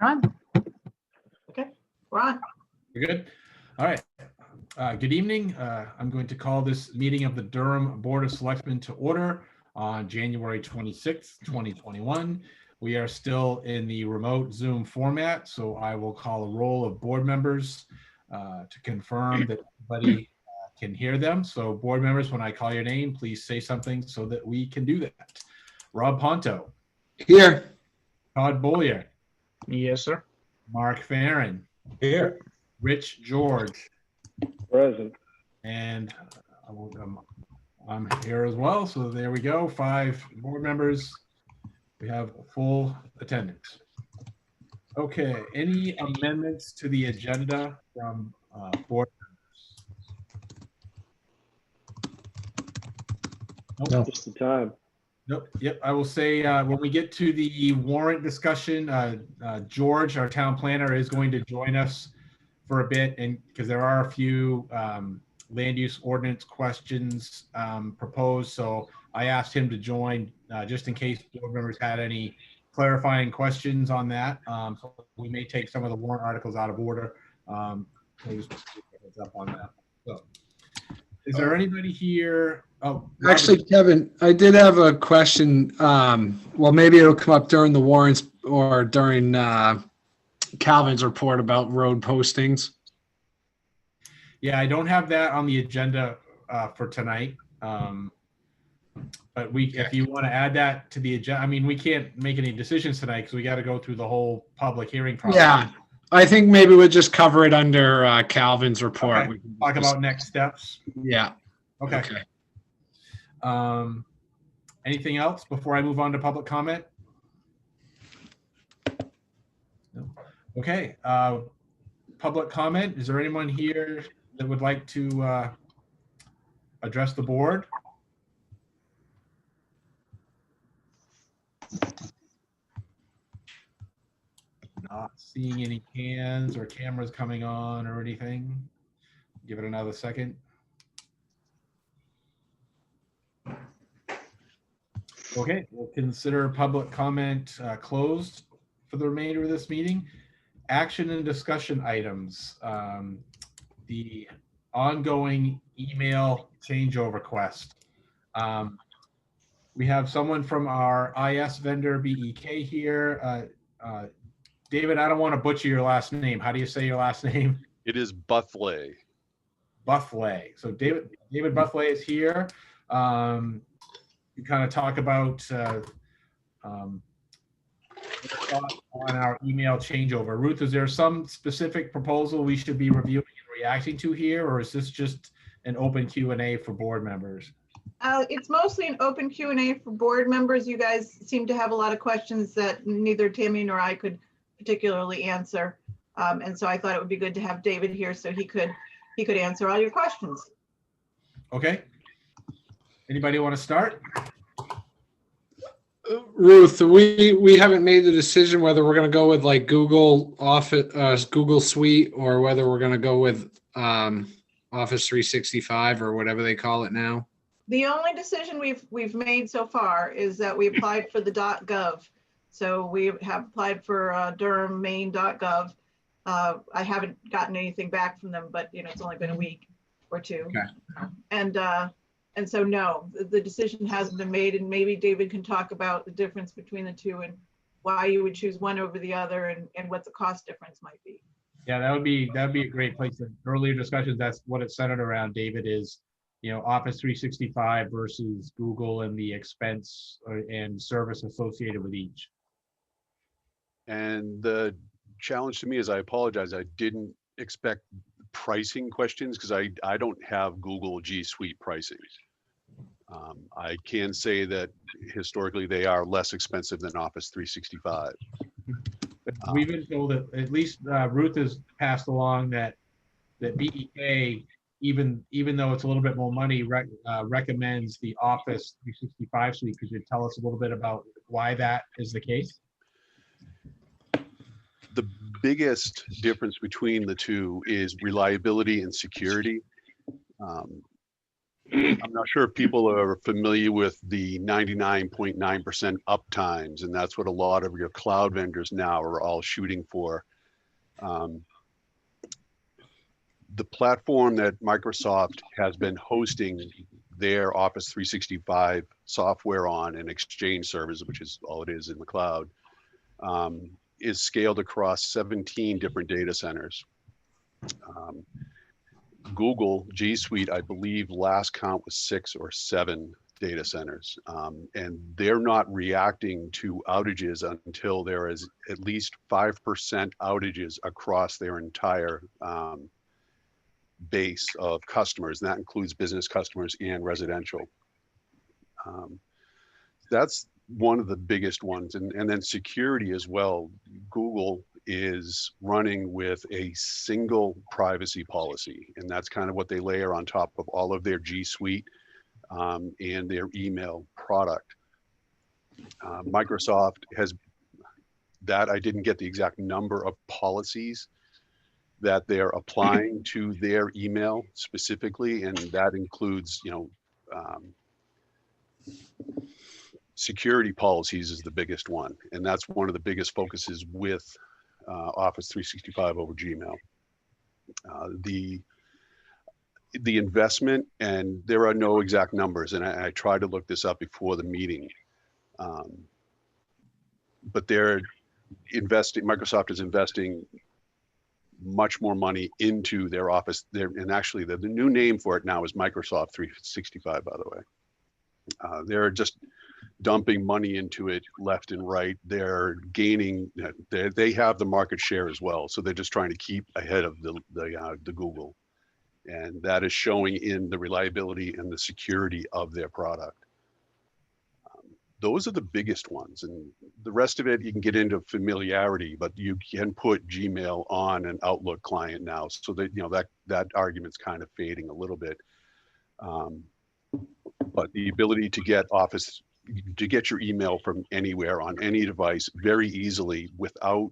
On. Okay, we're on. You're good? All right. Good evening. I'm going to call this meeting of the Durham Board of Selectmen to order on January 26th, 2021. We are still in the remote Zoom format, so I will call a roll of board members to confirm that everybody can hear them. So board members, when I call your name, please say something so that we can do that. Rob Ponto. Here. Todd Bollier. Yes, sir. Mark Farren. Here. Rich George. Present. And I'm here as well. So there we go. 5 board members. We have full attendance. Okay. Any amendments to the agenda from board members? No. Just the time. Nope. Yep. I will say when we get to the warrant discussion, George, our town planner, is going to join us for a bit, and because there are a few land use ordinance questions proposed, so I asked him to join just in case board members had any clarifying questions on that. So we may take some of the warrant articles out of order. Please heads up on that. So, is there anybody here? Oh, Actually, Kevin, I did have a question. Well, maybe it'll come up during the warrants or during Calvin's report about road postings. Yeah, I don't have that on the agenda for tonight. But if you want to add that to the agenda, I mean, we can't make any decisions tonight because we got to go through the whole public hearing process. Yeah, I think maybe we'll just cover it under Calvin's report. Okay. We can Talk just- about next steps. Yeah. Okay. Anything else before I move on to public comment? No. Okay. Public comment. Is there anyone here that would like to address the board? Not seeing any hands or cameras coming on or anything. Give it another second. Okay, we'll consider public comment closed for the remainder of this meeting. Action and discussion items. The ongoing email changeover request. We have someone from our IS vendor, BEK, here. David, I don't want to butcher your last name. How do you say your last name? It is Buthley. Buthley. So David Buthley is here. You kind of talk about on our email changeover. Ruth, is there some specific proposal we should be reviewing and reacting to here, or is this just an open Q&A for board members? It's mostly an open Q&A for board members. You guys seem to have a lot of questions that neither Tammy nor I could particularly answer. And so I thought it would be good to have David here so he could answer all your questions. Okay. Anybody want to start? Ruth, we haven't made the decision whether we're going to go with like Google Office, Google Suite, or whether we're going to go with Office 365 or whatever they call it now. The only decision we've made so far is that we applied for the .gov. So we have applied for Durham-Maine.gov. I haven't gotten anything back from them, but it's only been a week or two. Okay. And so no, the decision hasn't been made, and maybe David can talk about the difference between the two and why you would choose one over the other and what the cost difference might be. Yeah, that'd be a great place. In earlier discussions, that's what it's centered around, David, is Office 365 versus Google and the expense and service associated with each. And the challenge to me is, I apologize, I didn't expect pricing questions because I don't have Google G Suite pricing. I can say that historically they are less expensive than Office 365. But we've been told that at least Ruth has passed along that BEK, even though it's a little bit more money, recommends the Office 365 suite. Could you tell us a little bit about why that is the case? The biggest difference between the two is reliability and security. I'm not sure if people are familiar with the 99.9% uptimes, and that's what a lot of your cloud vendors now are all shooting for. The platform that Microsoft has been hosting their Office 365 software on and Exchange servers, which is all it is in the cloud, is scaled across 17 different data centers. Google G Suite, I believe last count was 6 or 7 data centers. And they're not reacting to outages until there is at least 5% outages across their entire base of customers. And that includes business customers and residential. That's one of the biggest ones. And then security as well. Google is running with a single privacy policy, and that's kind of what they layer on top of all of their G Suite and their email product. Microsoft has that. I didn't get the exact number of policies that they're applying to their email specifically, and that includes, security policies is the biggest one, and that's one of the biggest focuses with Office 365 over Gmail. The investment, and there are no exact numbers, and I tried to look this up before the meeting, but they're investing. Microsoft is investing much more money into their Office. And actually, the new name for it now is Microsoft 365. By the way, they're just dumping money into it left and right. They're gaining. They have the market share as well, so they're just trying to keep ahead of the Google, and that is showing in the reliability and the security of their product. Those are the biggest ones, and the rest of it you can get into familiarity, but you can put Gmail on an Outlook client now, so that that argument's kind of fading a little bit. But the ability to get your email from anywhere on any device very easily without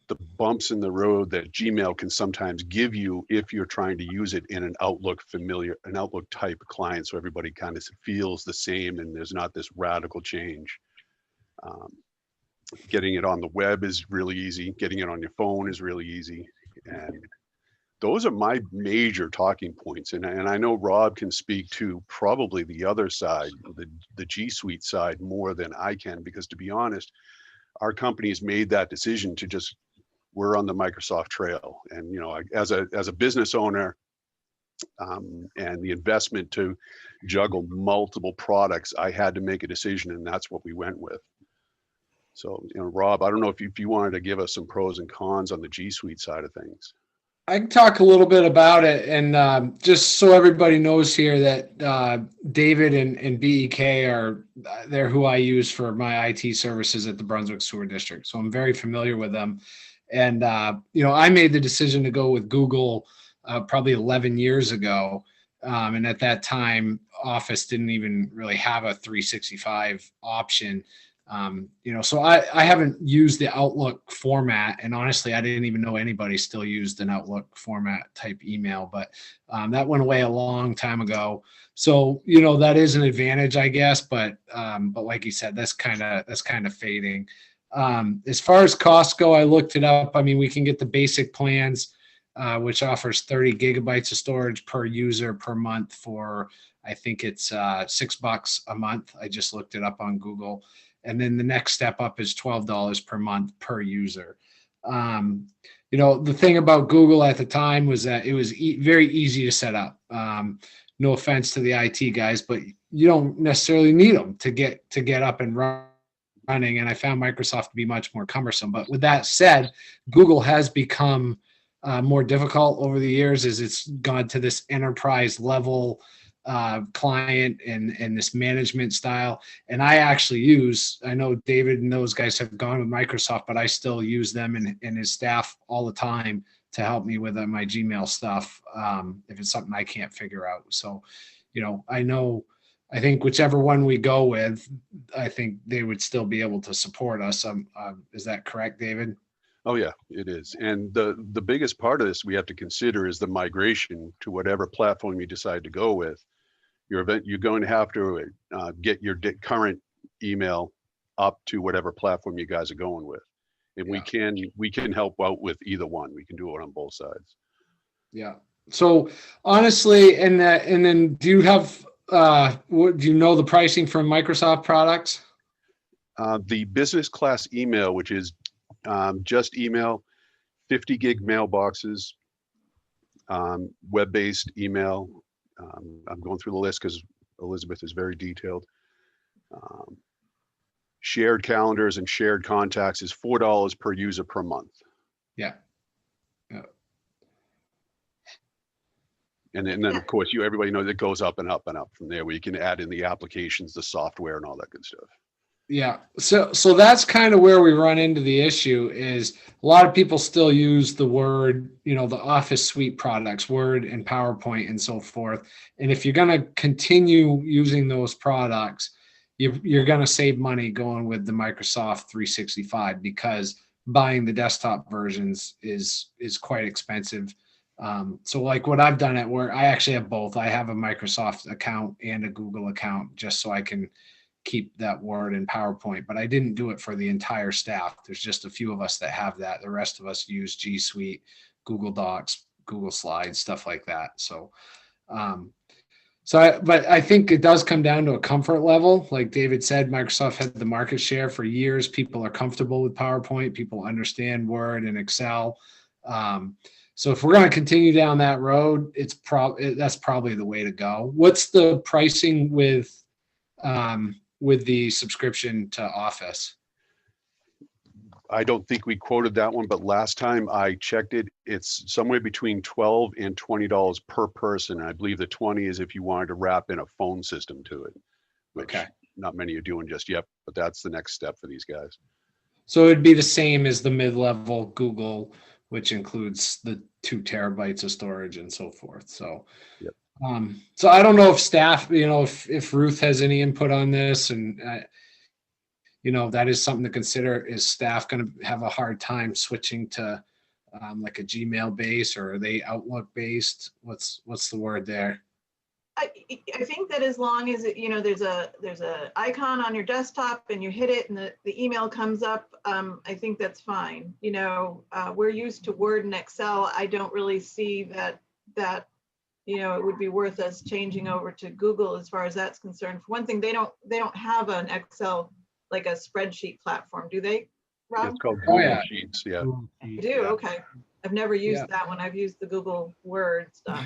the bumps in the road that Gmail can sometimes give you if you're trying to use it in an Outlook type client, so everybody kind of feels the same and there's not this radical change. Getting it on the web is really easy. Getting it on your phone is really easy. And those are my major talking points. And I know Rob can speak to probably the other side, the G Suite side, more than I can, because to be honest, our company has made that decision to just, we're on the Microsoft trail. And, as a business owner, and the investment to juggle multiple products, I had to make a decision, and that's what we went with. So, Rob, I don't know if you wanted to give us some pros and cons on the G Suite side of things. I can talk a little bit about it, and just so everybody knows here that David and BEK they're who I use for my IT services at the Brunswick Sewer District. So I'm very familiar with them. And, I made the decision to go with Google probably 11 years ago. And at that time, Office didn't even really have a 365 option. So I haven't used the Outlook format, and honestly, I didn't even know anybody still used an Outlook format type email, but that went away a long time ago. So, that is an advantage, I guess, but like you said, that's kind of fading. As far as costs go, I looked it up. I mean, we can get the basic plans, which offers 30 gigabytes of storage per user per month for, I think it's $6 a month. I just looked it up on Google. And then the next step up is $12 per month per user. The thing about Google at the time was that it was very easy to set up. No offense to the IT guys, but you don't necessarily need them to get up and running. And I found Microsoft to be much more cumbersome. But with that said, Google has become more difficult over the years as it's gone to this enterprise level client and this management style. And I actually I know David and those guys have gone with Microsoft, but I still use them and his staff all the time to help me with my Gmail stuff if it's something I can't figure out. So, I think whichever one we go with, I think they would still be able to support us. Is that correct, David? Oh yeah, it is. And the biggest part of this we have to consider is the migration to whatever platform you decide to go with. You're going to have to get your current email up to whatever platform you guys are going with. And we can help out with either one. We can do it on both sides. Yeah. So honestly, and then do you have, do you know the pricing for Microsoft products? The business class email, which is just email, 50 gig mailboxes, web-based email. I'm going through the list because Elizabeth is very detailed. Shared calendars and shared contacts is $4 per user per month. Yeah. Yeah. And then of course, everybody knows it goes up and up and up from there, where you can add in the applications, the software, and all that good stuff. Yeah. So that's kind of where we run into the issue is a lot of people still use the Word, the Office suite products, Word and PowerPoint and so forth. And if you're going to continue using those products, you're going to save money going with the Microsoft 365 because buying the desktop versions is quite expensive. So like what I've done at work, I actually have both. I have a Microsoft account and a Google account just so I can keep that Word and PowerPoint, but I didn't do it for the entire staff. There's just a few of us that have that. The rest of us use G Suite, Google Docs, Google Slides, stuff like that. So, but I think it does come down to a comfort level. Like David said, Microsoft had the market share for years. People are comfortable with PowerPoint. People understand Word and Excel. So if we're going to continue down that road, that's probably the way to go. What's the pricing with the subscription to Office? I don't think we quoted that one, but last time I checked it, it's somewhere between $12 and $20 per person. And I believe the 20 is if you wanted to wrap in a phone system to it, which not many are doing just yet, but that's the next step for these guys. So it'd be the same as the mid-level Google, which includes the 2 terabytes of storage and so forth. So, yep. So I don't know if staff, if Ruth has any input on this, and that is something to consider. Is staff going to have a hard time switching to like a Gmail base, or are they Outlook based? What's the word there? I think that as long as there's a icon on your desktop and you hit it and the email comes up, I think that's fine. We're used to Word and Excel. I don't really see that it would be worth us changing over to Google as far as that's concerned. For one thing, they don't have an Excel, like a spreadsheet platform, do they, Rob? It's called Google Sheets. Yeah. You do? Okay. I've never used that one. I've used the Google Word stuff.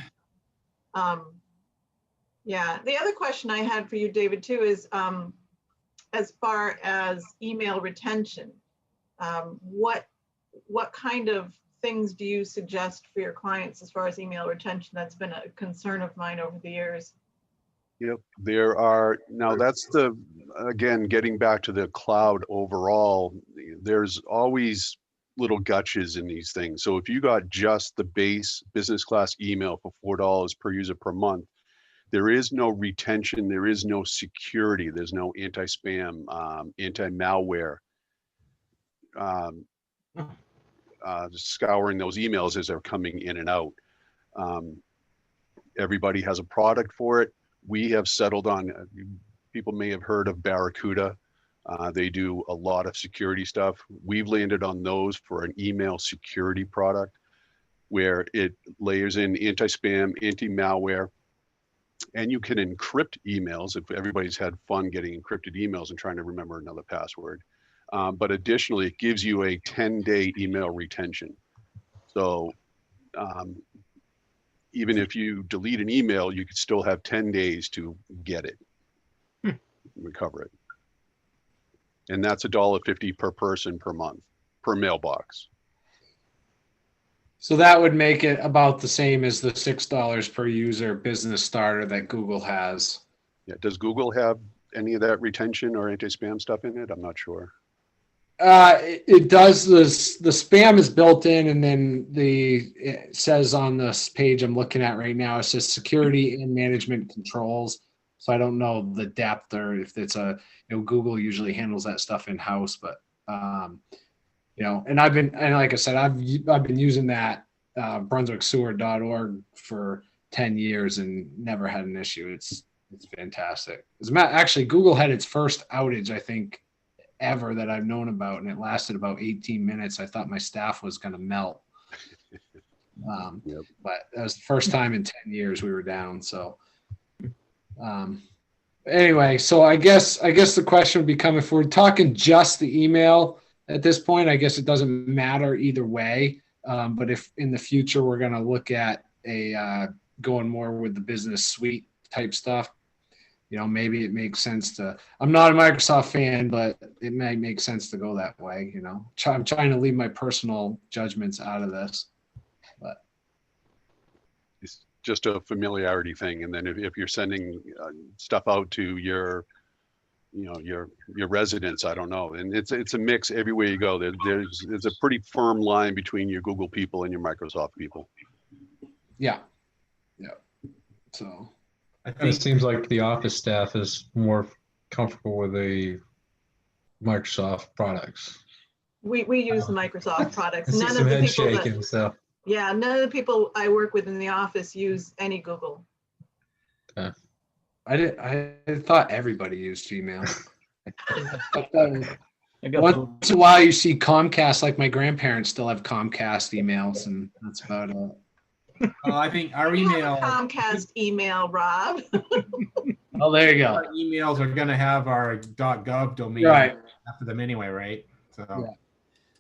Yeah. The other question I had for you, David, too, is as far as email retention, what kind of things do you suggest for your clients as far as email retention? That's been a concern of mine over the years. Yep, that's again, getting back to the cloud overall, there's always little gotchas in these things. So if you got just the base business class email for $4 per user per month, there is no retention, there is no security, there's no anti-spam, anti-malware. Scouring those emails as they're coming in and out. Everybody has a product for it. We have settled on, people may have heard of Barracuda. They do a lot of security stuff. We've landed on those for an email security product where it layers in anti-spam, anti-malware, and you can encrypt emails if everybody's had fun getting encrypted emails and trying to remember another password. But additionally, it gives you a 10-day email retention. So even if you delete an email, you could still have 10 days to get it, recover it. And that's $1.50 per person per month, per mailbox. So that would make it about the same as the $6 per user business starter that Google has. Yeah. Does Google have any of that retention or anti-spam stuff in it? I'm not sure. It does. The spam is built in, and then it says on this page I'm looking at right now, it says security and management controls. So I don't know the depth, or if it's Google usually handles that stuff in house, but and like I said, I've been using that BrunswickSewer.org for 10 years and never had an issue. It's fantastic. Actually, Google had its first outage, I think, ever that I've known about, and it lasted about 18 minutes. I thought my staff was going to melt. Yep. But that was the first time in 10 years we were down. So anyway, so I guess the question would become, if we're talking just the email at this point, I guess it doesn't matter either way. But if in the future we're going to look at going more with the business suite type stuff, maybe it makes sense to, I'm not a Microsoft fan, but it may make sense to go that way. I'm trying to leave my personal judgments out of this, but It's just a familiarity thing. And then if you're sending stuff out to your residents, I don't know. And it's a mix everywhere you go. There's a pretty firm line between your Google people and your Microsoft people. yeah. So I And it think seems like the office staff is more comfortable with the Microsoft products. We use the Microsoft products. I see None some of the head people that, shaking, so. yeah, none of the people I work with in the office use any Google. I thought everybody used Gmail. I got Once in a while, you see Comcast, like my grandparents still have Comcast emails, and that's about it. I think our You have a email Comcast email, Rob. Oh, there you our go. emails are going to have our .gov domain Right. after them anyway, right? So, Yeah.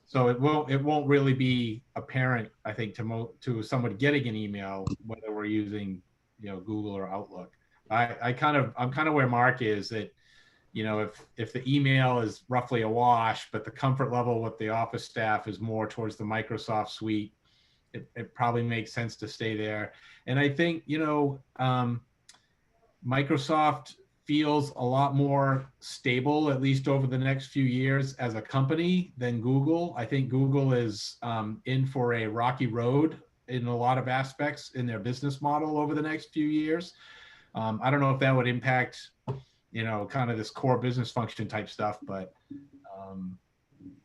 so it won't really be apparent, I think, to someone getting an email whether we're using Google or Outlook. I'm kind of where Mark is, that if the email is roughly a wash, but the comfort level with the office staff is more towards the Microsoft suite, it probably makes sense to stay there. And I think Microsoft feels a lot more stable, at least over the next few years as a company, than Google. I think Google is in for a rocky road in a lot of aspects in their business model over the next few years. I don't know if that would impact, kind of this core business function type stuff, but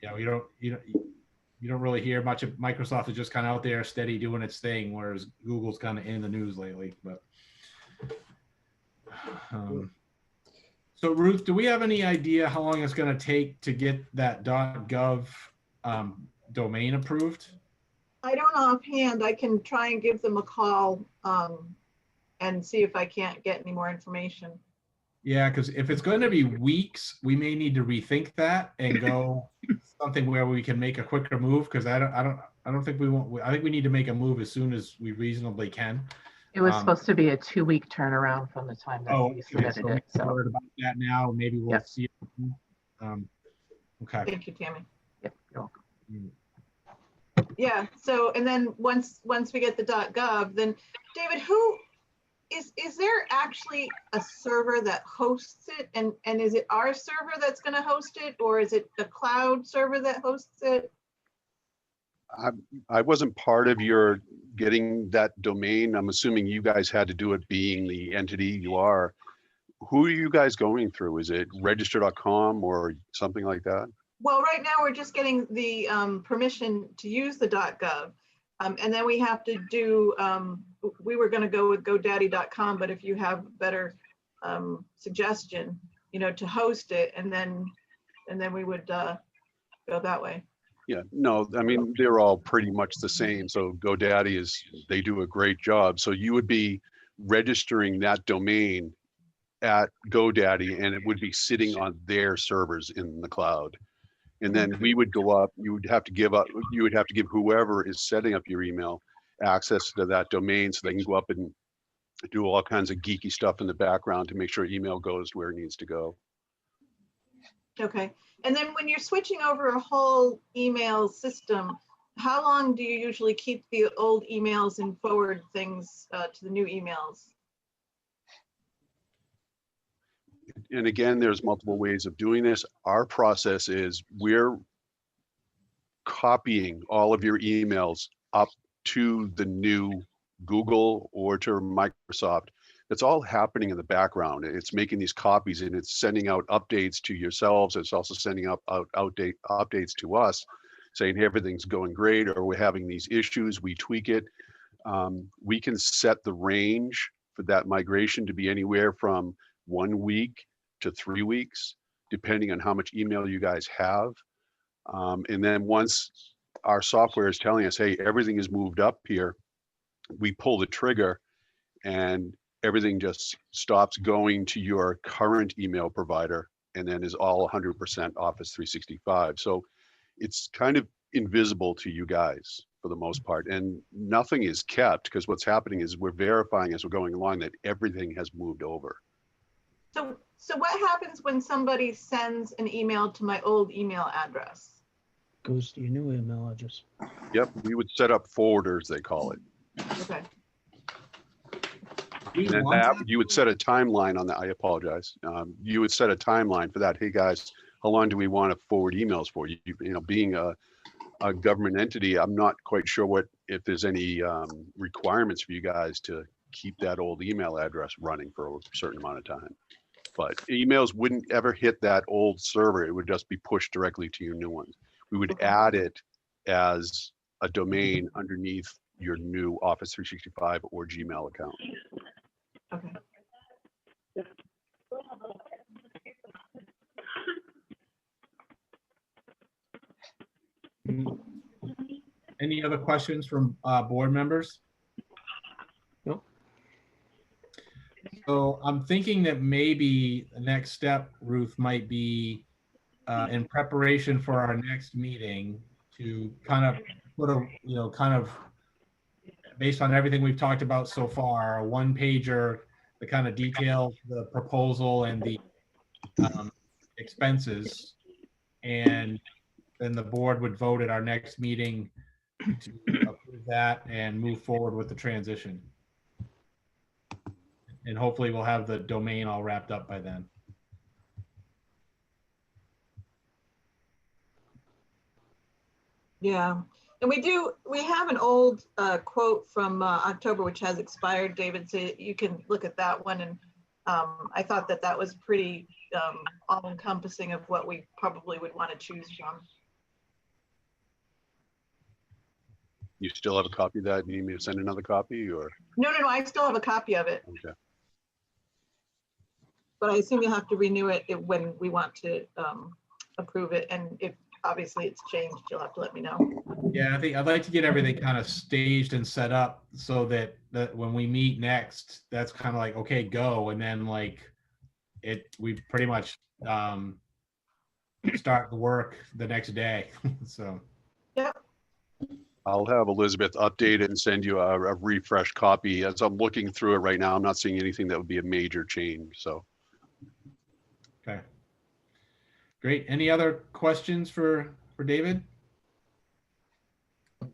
you don't really hear much of Microsoft. Is just kind of out there steady doing its thing, whereas Google's kind of in the news lately. But so Ruth, do we have any idea how long it's going to take to get that .gov domain approved? I don't know offhand. I can try and give them a call and see if I can't get any more information. Yeah, because if it's going to be weeks, we may need to rethink that and go something where we can make a quicker move. Because I don't think we want. I think we need to make a move as soon as we reasonably can. It was supposed to be a 2-week turnaround from the time that we Okay, submitted so it. we've So heard about that now. Maybe we'll Yep. see. Okay. Thank you, Tammy. yep, you're welcome. Yeah, so, and then once we get the .gov, then David, who is there actually a server that hosts it? And is it our server that's going to host it, or is it a cloud server that hosts it? I wasn't part of your getting that domain. I'm assuming you guys had to do it, being the entity you are. Who are you guys going through? Is it register.com or something like that? Well, right now we're just getting the permission to use the .gov. And then we have to do, we were going to go with GoDaddy.com, but if you have better suggestion, to host it, and then we would go that way. Yeah, no, I mean, they're all pretty much the same. So GoDaddy they do a great job. So you would be registering that domain at GoDaddy, and it would be sitting on their servers in the cloud. And then we would go up, you would have to give whoever is setting up your email access to that domain, so they can go up and do all kinds of geeky stuff in the background to make sure email goes where it needs to go. Okay. And then when you're switching over a whole email system, how long do you usually keep the old emails and forward things to the new emails? And again, there's multiple ways of doing this. Our process is we're copying all of your emails up to the new Google or to Microsoft. It's all happening in the background. It's making these copies, and it's sending out updates to yourselves. It's also sending out updates to us saying, hey, everything's going great, or we're having these issues, we tweak it. We can set the range for that migration to be anywhere from 1 week to 3 weeks, depending on how much email you guys have. And then once our software is telling us, hey, everything is moved up here, we pull the trigger and everything just stops going to your current email provider and then is all 100% Office 365. So it's kind of invisible to you guys for the most part, and nothing is kept, because what's happening is we're verifying as we're going along that everything has moved over. So what happens when somebody sends an email to my old email address? Goes to your new email address. Yep, we would set up forwarders, they call it. Okay. We And then want that, that. you would set a timeline on that. I apologize. You would set a timeline for that. Hey, guys, how long do we want to forward emails for? You know, being a government entity, I'm not quite sure if there's any requirements for you guys to keep that old email address running for a certain amount of time. But emails wouldn't ever hit that old server. It would just be pushed directly to your new ones. We would add it as a domain underneath your new Office 365 or Gmail account. Okay. Any other questions from board members? Nope. So I'm thinking that maybe the next step, Ruth, might be in preparation for our next meeting to kind of put a, kind of based on everything we've talked about so far, a one-pager that kind of details the proposal and the expenses. And then the board would vote at our next meeting to approve that and move forward with the transition. And hopefully we'll have the domain all wrapped up by then. Yeah, and we have an old quote from October, which has expired, David, so you can look at that one. And I thought that was pretty all encompassing of what we probably would want to choose from. You still have a copy of that? You need me to send another copy or? No, I still have a copy of it, Okay. but I assume you'll have to renew it when we want to approve it. And if obviously it's changed, you'll have to let me know. Yeah, I think I'd like to get everything kind of staged and set up so that when we meet next, that's kind of like, okay, go. And then like we pretty much start the work the next day. So. Yep. I'll have Elizabeth update it and send you a refreshed copy. As I'm looking through it right now, I'm not seeing anything that would be a major change, so. Okay. Great. Any other questions for David? All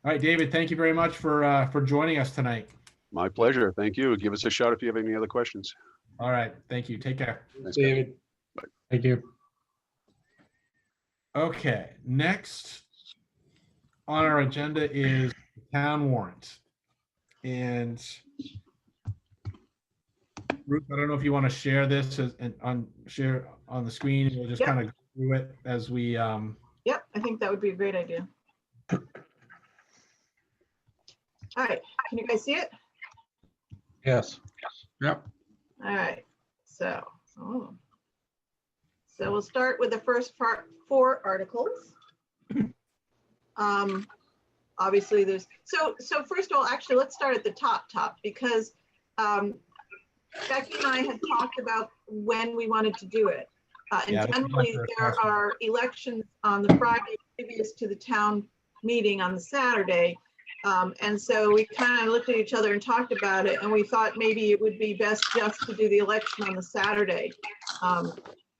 right, David, thank you very much for joining us tonight. My pleasure. Thank you. Give us a shout if you have any other questions. All right. Thank you. Take care. Thanks, guys. David. Thank you. Okay. Next on our agenda is the town warrant. And Ruth, I don't know if you want to share this share on the screen. We'll just Yep. kind of go through it as we Yep, I think that would be a great idea. All right, can you guys see it? Yes. Yep. All right, so we'll start with the first 4 articles. Obviously there's, so first of all, actually, let's start at the top, because Becky and I had talked about when we wanted to do it. Yeah, And that's my generally first there question. are elections on the Friday previous to the town meeting on the Saturday. And so we kind of looked at each other and talked about it, and we thought maybe it would be best just to do the election on the Saturday.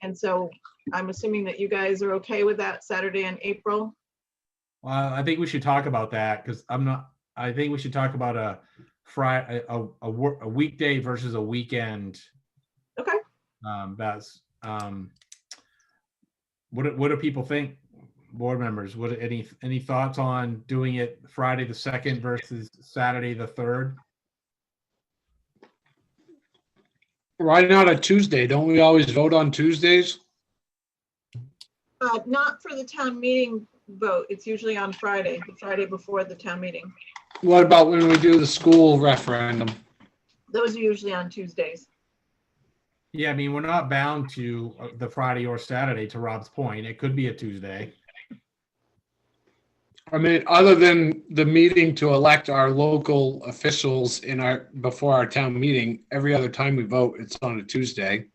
And so I'm assuming that you guys are okay with that, Saturday in April? Well, I think we should talk about that because I think we should talk about a Friday, a weekday versus a weekend. Okay. What do people think, board members? Any thoughts on doing it Friday the 2nd versus Saturday the 3rd? Why not a Tuesday? Don't we always vote on Tuesdays? Not for the town meeting vote. It's usually on Friday, the Friday before the town meeting. What about when we do the school referendum? Those are usually on Tuesdays. Yeah, I mean, we're not bound to the Friday or Saturday, to Rob's point. It could be a Tuesday. I mean, other than the meeting to elect our local officials before our town meeting, every other time we vote, it's on a Tuesday.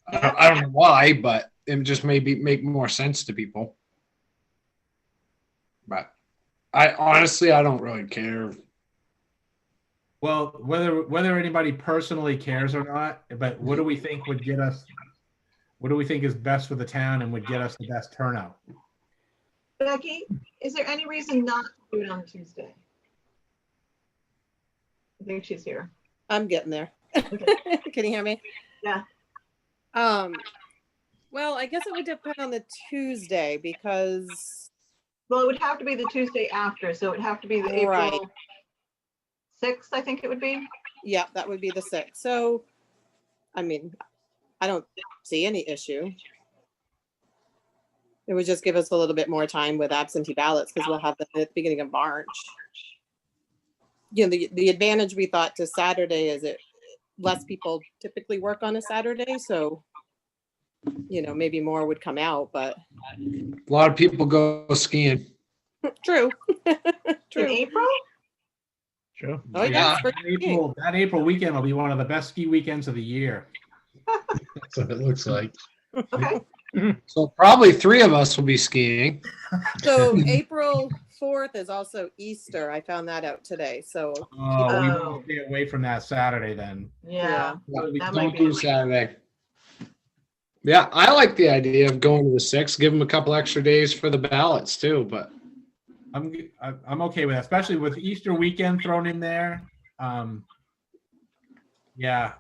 I don't know why, but it just make more sense to people. But I honestly don't really care. Well, whether anybody personally cares or not, but what do we think would get us? What do we think is best for the town and would get us the best turnout? Becky, is there any reason not to do it on Tuesday? I think she's here. I'm getting there. Okay. Can you hear me? Yeah. Well, I guess it would depend on the Tuesday because, Well, it would have to be the Tuesday after, so it would have to be the Right. April 6th, I think it would be. yeah, that would be the 6th. So, I mean, I don't see any issue. It would just give us a little bit more time with absentee ballots because we'll have them at the beginning of March. You know, the advantage we thought to Saturday is it less people typically work on a Saturday, so you know, maybe more would come out, but A lot of people go skiing. true. In True. April? Sure. Oh, Yeah, yeah. that April weekend will be one of the best ski weekends of the year. That's what it looks like. Okay. So probably 3 of us will be skiing. So April 4th is also Easter. I found that out today. So Oh, we Oh. will stay away from that Saturday then. Yeah. That might Don't be. do Saturday. Yeah, I like the idea of going to the 6th. Give them a couple extra days for the ballots too. But I'm okay with that, especially with Easter weekend thrown in there. Yeah,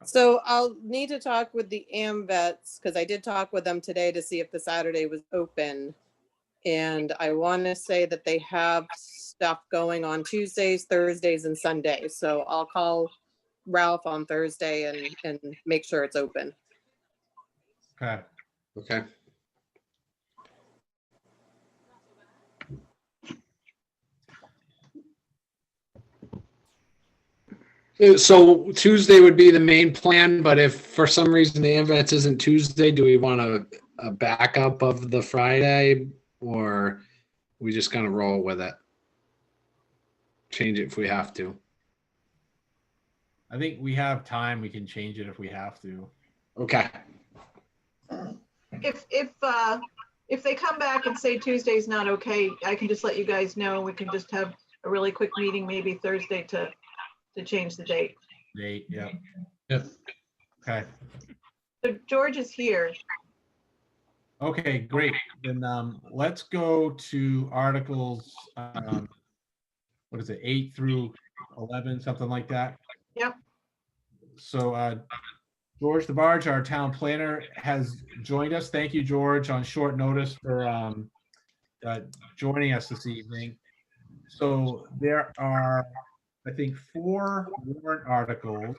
So I'll need to talk with the AMVets because I did talk with them today to see if the Saturday was open. And I want to say that they have stuff going on Tuesdays, Thursdays, and Sundays. So I'll call Ralph on Thursday and make sure it's open. okay. okay. So Tuesday would be the main plan, but if for some reason the AMVets isn't Tuesday, do we want a backup of the Friday, or we just gonna roll with it? Change it if we have to. I think we have time. We can change it if we have to. Okay. If they come back and say Tuesday's not okay, I can just let you guys know. We can just have a really quick meeting, maybe Thursday to change the date. Nate, yeah. Yep. Okay. So George is here. Okay, great. Then let's go to articles, what is it, 8 through 11, something like that. Yep. So George DeBarge, our town planner, has joined us. Thank you, George, on short notice for joining us this evening. So there are, I think, 4 warrant articles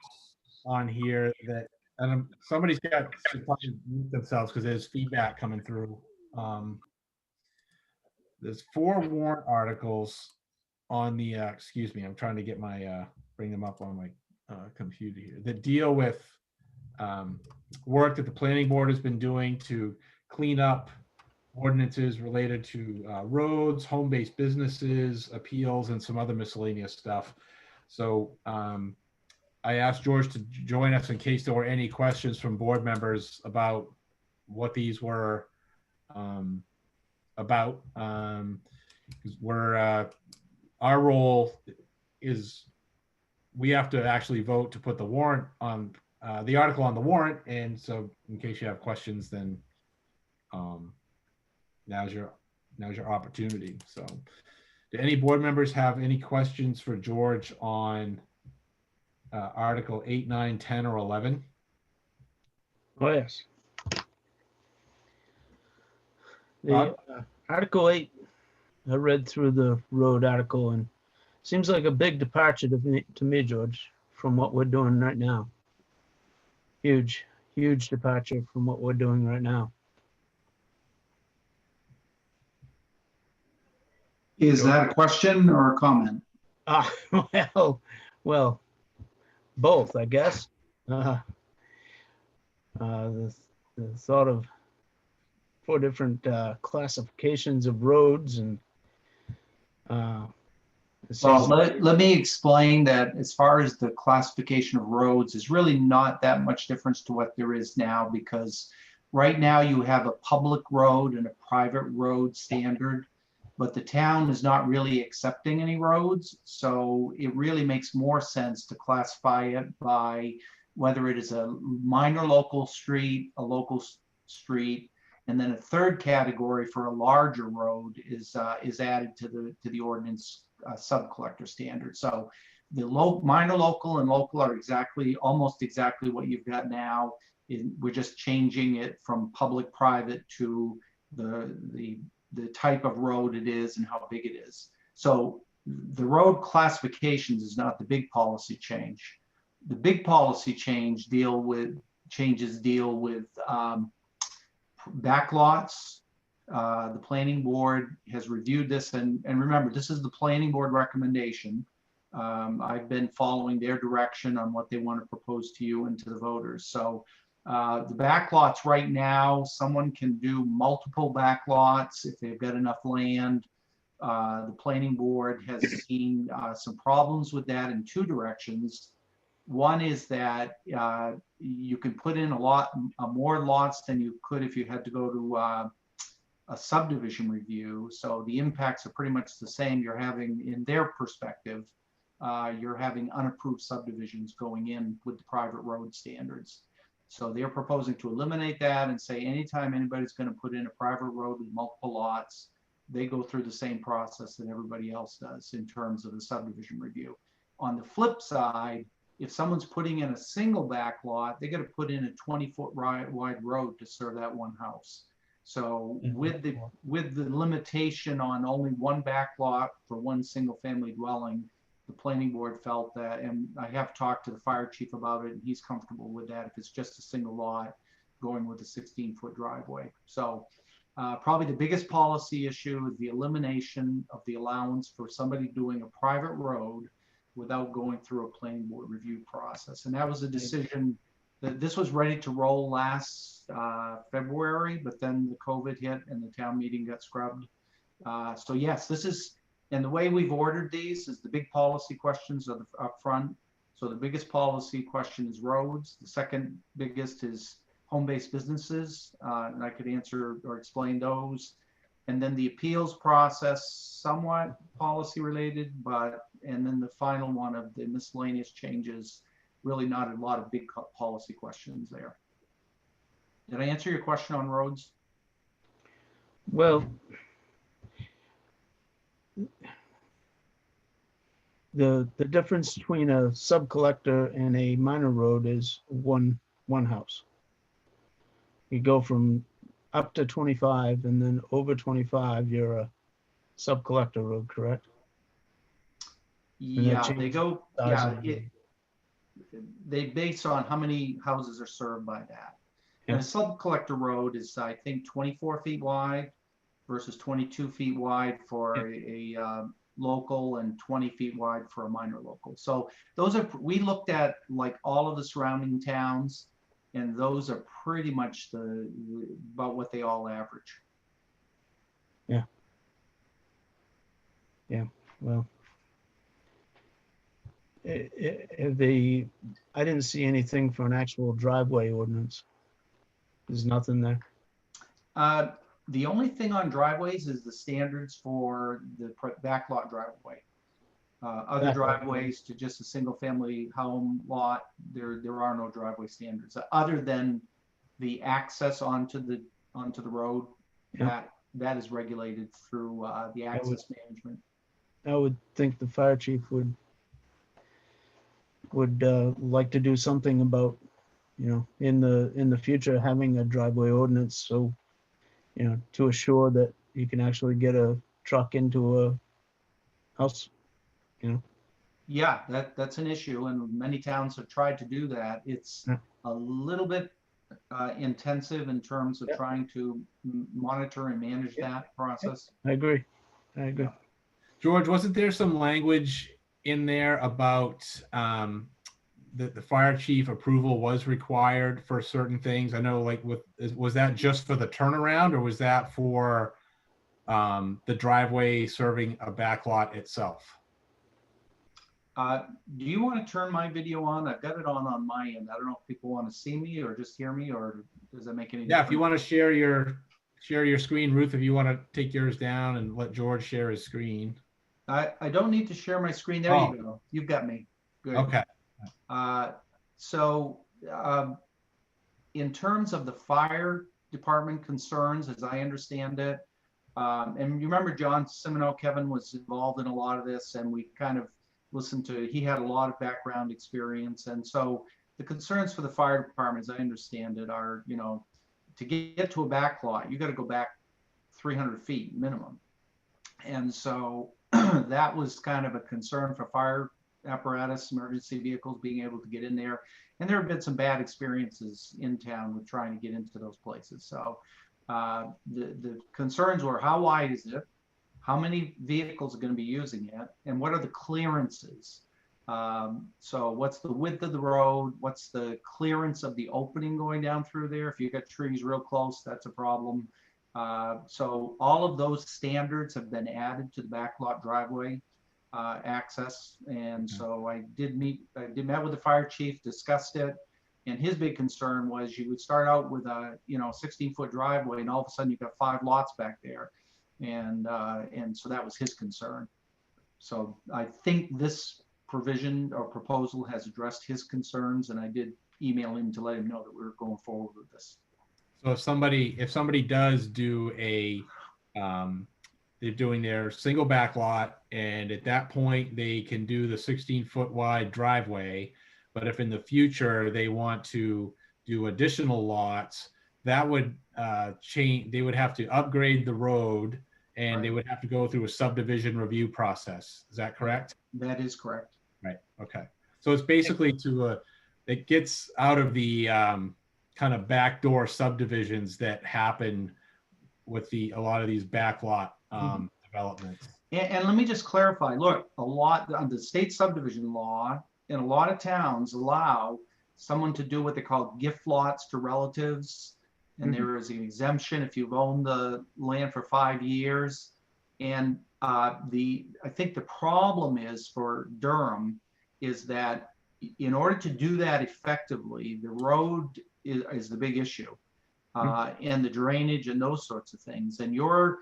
on here that, and somebody's got to probably mute themselves because there's feedback coming through. There's 4 warrant articles on the, excuse me, I'm trying to get my, bring them up on my computer here, that deal with work that the planning board has been doing to clean up ordinances related to roads, home-based businesses, appeals, and some other miscellaneous stuff. So I asked George to join us in case there were any questions from board members about what these were about. 'Cause we're our role is we have to actually vote to put the warrant on the article on the warrant, and so in case you have questions, then now's your opportunity. So do any board members have any questions for George on Article 8, 9, 10, or 11? Oh, yes. Rob? The Article 8, I read through the road article and seems like a big departure to me, George, from what we're doing right now. Huge departure from what we're doing right now. Is that a question or a comment? Well, both, I guess. Uh, the thought of 4 different classifications of roads and it Well, seems- let me explain that as far as the classification of roads, is really not that much difference to what there is now, because right now you have a public road and a private road standard, but the town is not really accepting any roads. So it really makes more sense to classify it by whether it is a minor local street, a local street, and then a third category for a larger road is added to the ordinance sub-collector standard. So the minor local and local are almost exactly what you've got now. We're just changing it from public-private to the type of road it is and how big it is. So the road classifications is not the big policy change. The big policy changes deal with backlots. The planning board has reviewed this, and remember, this is the planning board recommendation. I've been following their direction on what they want to propose to you and to the voters. So the backlots right now, someone can do multiple backlots if they've got enough land. The planning board has seen some problems with that in 2 directions. One is that you can put in a lot more lots than you could if you had to go to a subdivision review. So the impacts are pretty much the same. You're having, in their perspective, you're having unapproved subdivisions going in with the private road standards. So they're proposing to eliminate that and say anytime anybody's going to put in a private road with multiple lots, they go through the same process that everybody else does in terms of the subdivision review. On the flip side, if someone's putting in a single back lot, they got to put in a 20-foot wide road to serve that one house. So with the limitation on only one back lot for one single family dwelling, the planning board felt that, and I have talked to the fire chief about it, and he's comfortable with that if it's just a single lot going with a 16-foot driveway. So probably the biggest policy issue is the elimination of the allowance for somebody doing a private road without going through a planning board review process. And that was a decision that this was ready to roll last February, but then the COVID hit and the town meeting got scrubbed. So yes, this is, and the way we've ordered these is the big policy questions are up front. So the biggest policy question is roads. The second biggest is home-based businesses. And I could answer or explain those. And then the appeals process, somewhat policy related, and then the final one of the miscellaneous changes, really not a lot of big policy questions there. Did I answer your question on roads? Well, the difference between a sub-collector and a minor road is one house. You go from up to 25, and then over 25, you're a sub-collector road, correct? Yeah, they go, yeah, Size they base on how many houses are served by that. And a sub-collector road is, I think, 24 feet wide versus 22 feet wide for a local and 20 feet wide for a minor local. So those are, we looked at like all of the surrounding towns, and those are pretty much about what they all average. Yeah, well, I didn't see anything for an actual driveway ordinance. There's nothing there. The only thing on driveways is the standards for the backlot driveway. Other driveways to just a single family home lot, there are no driveway standards other than the access onto the road. Yeah. That is regulated through the access management. I would think the fire chief would like to do something about, in the future, having a driveway ordinance. So, to assure that you can actually get a truck into a house, Yeah, that's an issue, and many towns have tried to do that. It's a little bit intensive in terms of trying to monitor and manage that process. I agree. George, wasn't there some language in there about the fire chief approval was required for certain things. I know like was that just for the turnaround or was that for the driveway serving a back lot itself? Do you want to turn my video on? I've got it on my end. I don't know if people want to see me or just hear me, or does that make any difference? Yeah, if you want to share your screen, Ruth, if you want to take yours down and let George share his screen. I don't need to share my screen. There you go. You've got me. Good. Okay. So in terms of the fire department concerns, as I understand it, and you remember John Simino, Kevin was involved in a lot of this, and we kind of listened to, he had a lot of background experience. And so the concerns for the fire department, as I understand it, are, you know, to get to a back lot, you got to go back 300 feet minimum. And so that was kind of a concern for fire apparatus, emergency vehicles being able to get in there. And there have been some bad experiences in town with trying to get into those places. So the concerns were, how wide is it? How many vehicles are going to be using it? And what are the clearances? So what's the width of the road? What's the clearance of the opening going down through there? If you've got trees real close, that's a problem. So all of those standards have been added to the backlot driveway access. And so I did met with the fire chief, discussed it. And his big concern was you would start out with a 16-foot driveway, and all of a sudden you've got 5 lots back there. And so that was his concern. So I think this provision or proposal has addressed his concerns, and I did email him to let him know that we were going forward with this. So if somebody does do a they're doing their single back lot, and at that point they can do the 16-foot wide driveway, but if in the future they want to do additional lots, that would change. They would have to upgrade the road, and they would have to go through a subdivision review process. Is that correct? That is correct. Right. Okay. So it's basically it gets out of the kind of backdoor subdivisions that happen with a lot of these backlot developments. And let me just clarify. Look, a lot on the state subdivision law in a lot of towns allow someone to do what they call gift lots to relatives. And there is an exemption if you've owned the land for 5 years. And I think the problem is for Durham is that in order to do that effectively, the road is the big issue, and the drainage and those sorts of things. And your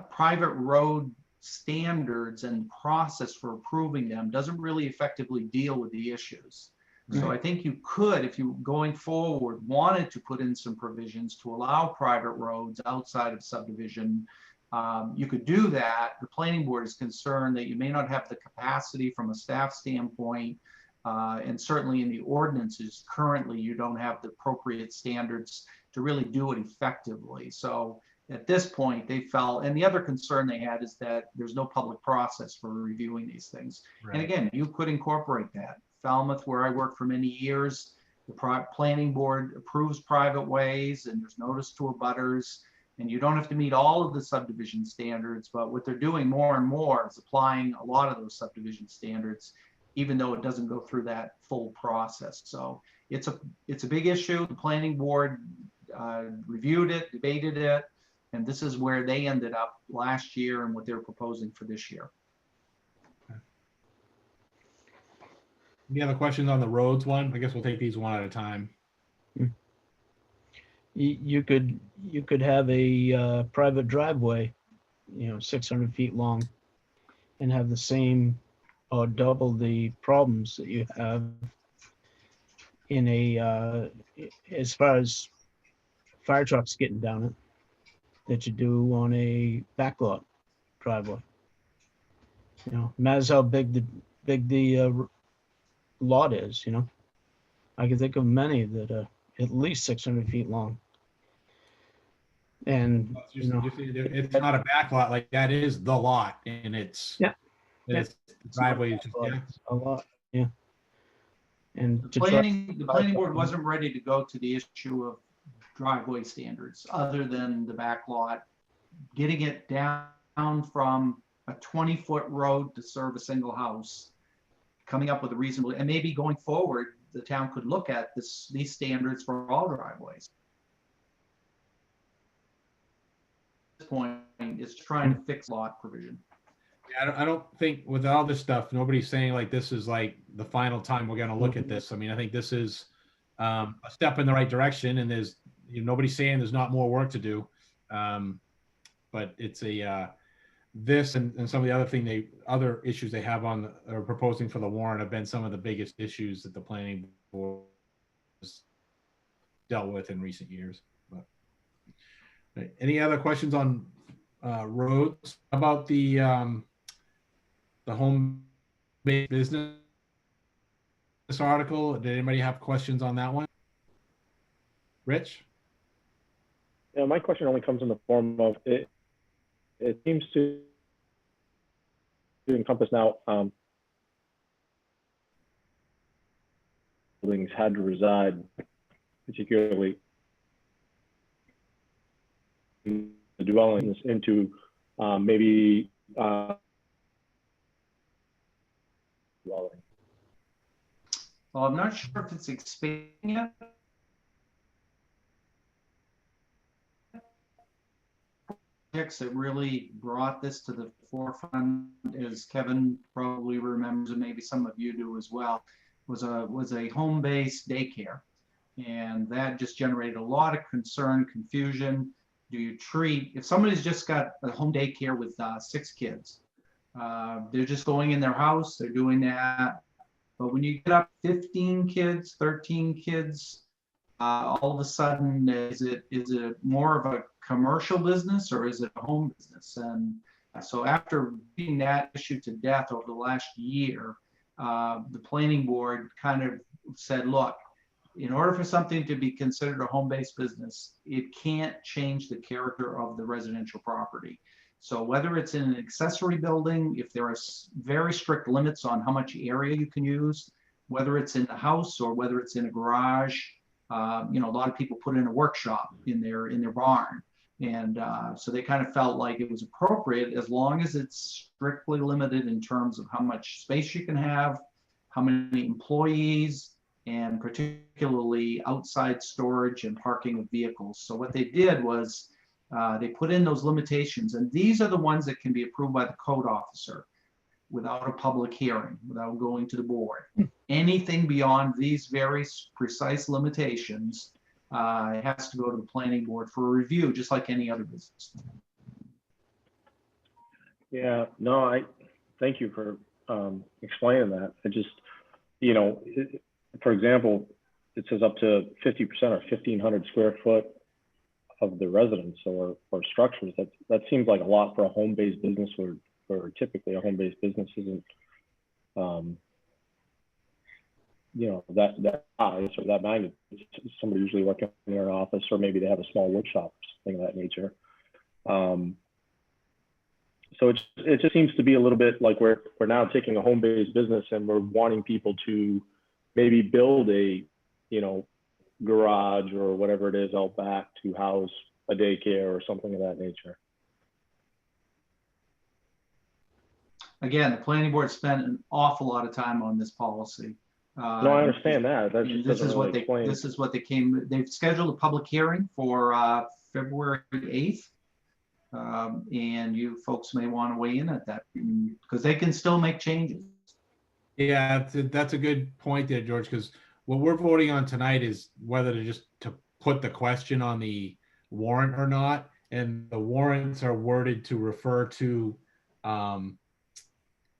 private road standards and process for approving them doesn't really effectively deal with the issues. So I think you could, if you going forward wanted to put in some provisions to allow private roads outside of subdivision, you could do that. The planning board is concerned that you may not have the capacity from a staff standpoint, and certainly in the ordinances currently you don't have the appropriate standards to really do it effectively. So at this point they felt, and the other concern they had is that there's no public process for reviewing these things. Right. And again, you could incorporate that. Falmouth, where I worked for many years, the planning board approves private ways and there's notice to abutters, and you don't have to meet all of the subdivision standards, but what they're doing more and more is applying a lot of those subdivision standards, even though it doesn't go through that full process. So it's a big issue. The planning board reviewed it, debated it, and this is where they ended up last year and what they're proposing for this year. Any other questions on the roads one? I guess we'll take these one at a time. You could have a private driveway, 600 feet long, and have the same or double the problems that you have in as far as fire trucks getting down it that you do on a backlot driveway. Matters how big the lot is. I can think of many that are at least 600 feet long. And it's not a back lot, like that is the lot, and it's the driveway is a lot, yeah. And the planning board wasn't ready to go to the issue of driveway standards other than the back lot, getting it down from a 20-foot road to serve a single house coming up with a reasonable, and maybe going forward, the town could look at these standards for all driveways. At this point, it's trying to fix lot provision. Yeah, I don't think with all this stuff, nobody's saying like this is like the final time we're going to look at this. I mean, I think this is a step in the right direction, and there's nobody's saying there's not more work to do. But it's this and some of the other issues they have on or proposing for the warrant have been some of the biggest issues that the planning board has dealt with in recent years. But any other questions on roads? About the home-based business article? Did anybody have questions on that one? Rich? Yeah, my question only comes in the form of it. It seems to encompass now buildings had to reside, particularly in the dwellings, into maybe dwelling. Well, I'm not sure if it's expanding yet. Projects that really brought this to the forefront, as Kevin probably remembers, and maybe some of you do as well, was a home-based daycare, and that just generated a lot of concern, confusion. Do you treat, if somebody's just got a home daycare with 6 kids, they're just going in their house, they're doing that, but when you get up 15 kids, 13 kids, all of a sudden, is it more of a commercial business or is it a home business? And so after beating that issue to death over the last year, the planning board kind of said, look, in order for something to be considered a home-based business, it can't change the character of the residential property. So whether it's in an accessory building, if there are very strict limits on how much area you can use, whether it's in the house or whether it's in a garage, a lot of people put in a workshop in their barn. And so they kind of felt like it was appropriate as long as it's strictly limited in terms of how much space you can have, how many employees, and particularly outside storage and parking of vehicles. So what they did was they put in those limitations, and these are the ones that can be approved by the code officer without a public hearing, without going to the board. Anything beyond these very precise limitations has to go to the planning board for a review, just like any other business. Yeah, no, I thank you for explaining that. I just, for example, it says up to 50% or 1,500 square foot of the residence or structures. That seems like a lot for a home-based business, where typically a home-based business isn't, that size or that magnitude. Somebody usually working in their office, or maybe they have a small woodshop or something of that nature. So it just seems to be a little bit like we're now taking a home-based business and we're wanting people to maybe build a, garage or whatever it is out back to house a daycare or something of that nature. Again, the planning board spent an awful lot of time on this policy. No, I understand that. That's just this is what they've scheduled a public hearing for February 8th. And you folks may want to weigh in at that, because they can still make changes. Yeah, that's a good point there, George, because what we're voting on tonight is whether to put the question on the warrant or not. And the warrants are worded to refer to, well,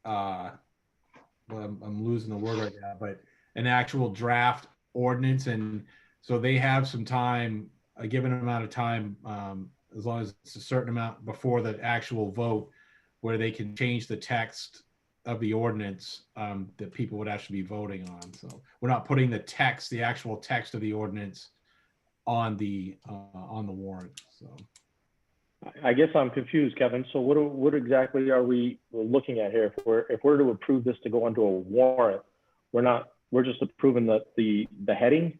I'm losing the word right now, but an actual draft ordinance. And so they have some time, a given amount of time, as long as it's a certain amount before the actual vote, where they can change the text of the ordinance that people would actually be voting on. So we're not putting the actual text of the ordinance on the warrant. So I guess I'm confused, Kevin. So what exactly are we looking at here? If we're to approve this to go onto a warrant, we're just approving the heading?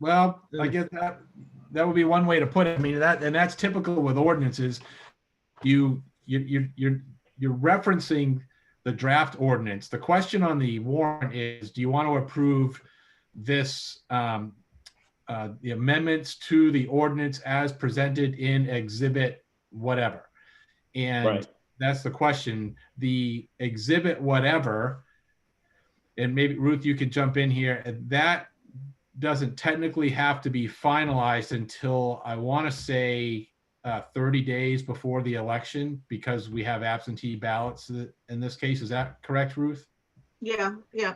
Well, I guess that would be one way to put it. I mean, that's typical with ordinances. You're referencing the draft ordinance. The question on the warrant is, do you want to approve this, the amendments to the ordinance as presented in exhibit whatever? And Right. that's the question. The exhibit whatever, and maybe Ruth, you could jump in here, and that doesn't technically have to be finalized until, I want to say, 30 days before the election, because we have absentee ballots in this case. Is that correct, Ruth? Yeah, yeah.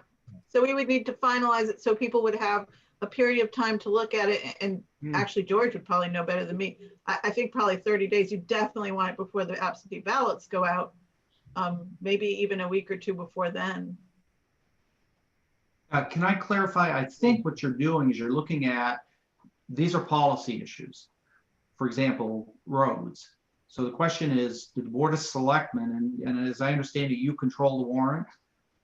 So we would need to finalize it so people would have a period of time to look at it. And actually, George would probably know better than me. I think probably 30 days. You definitely want it before the absentee ballots go out. Maybe even a week or two before then. Can I clarify? I think what you're doing is you're looking at, these are policy issues. For example, roads. So the question is, the Board of Selectmen, and as I understand it, you control the warrant.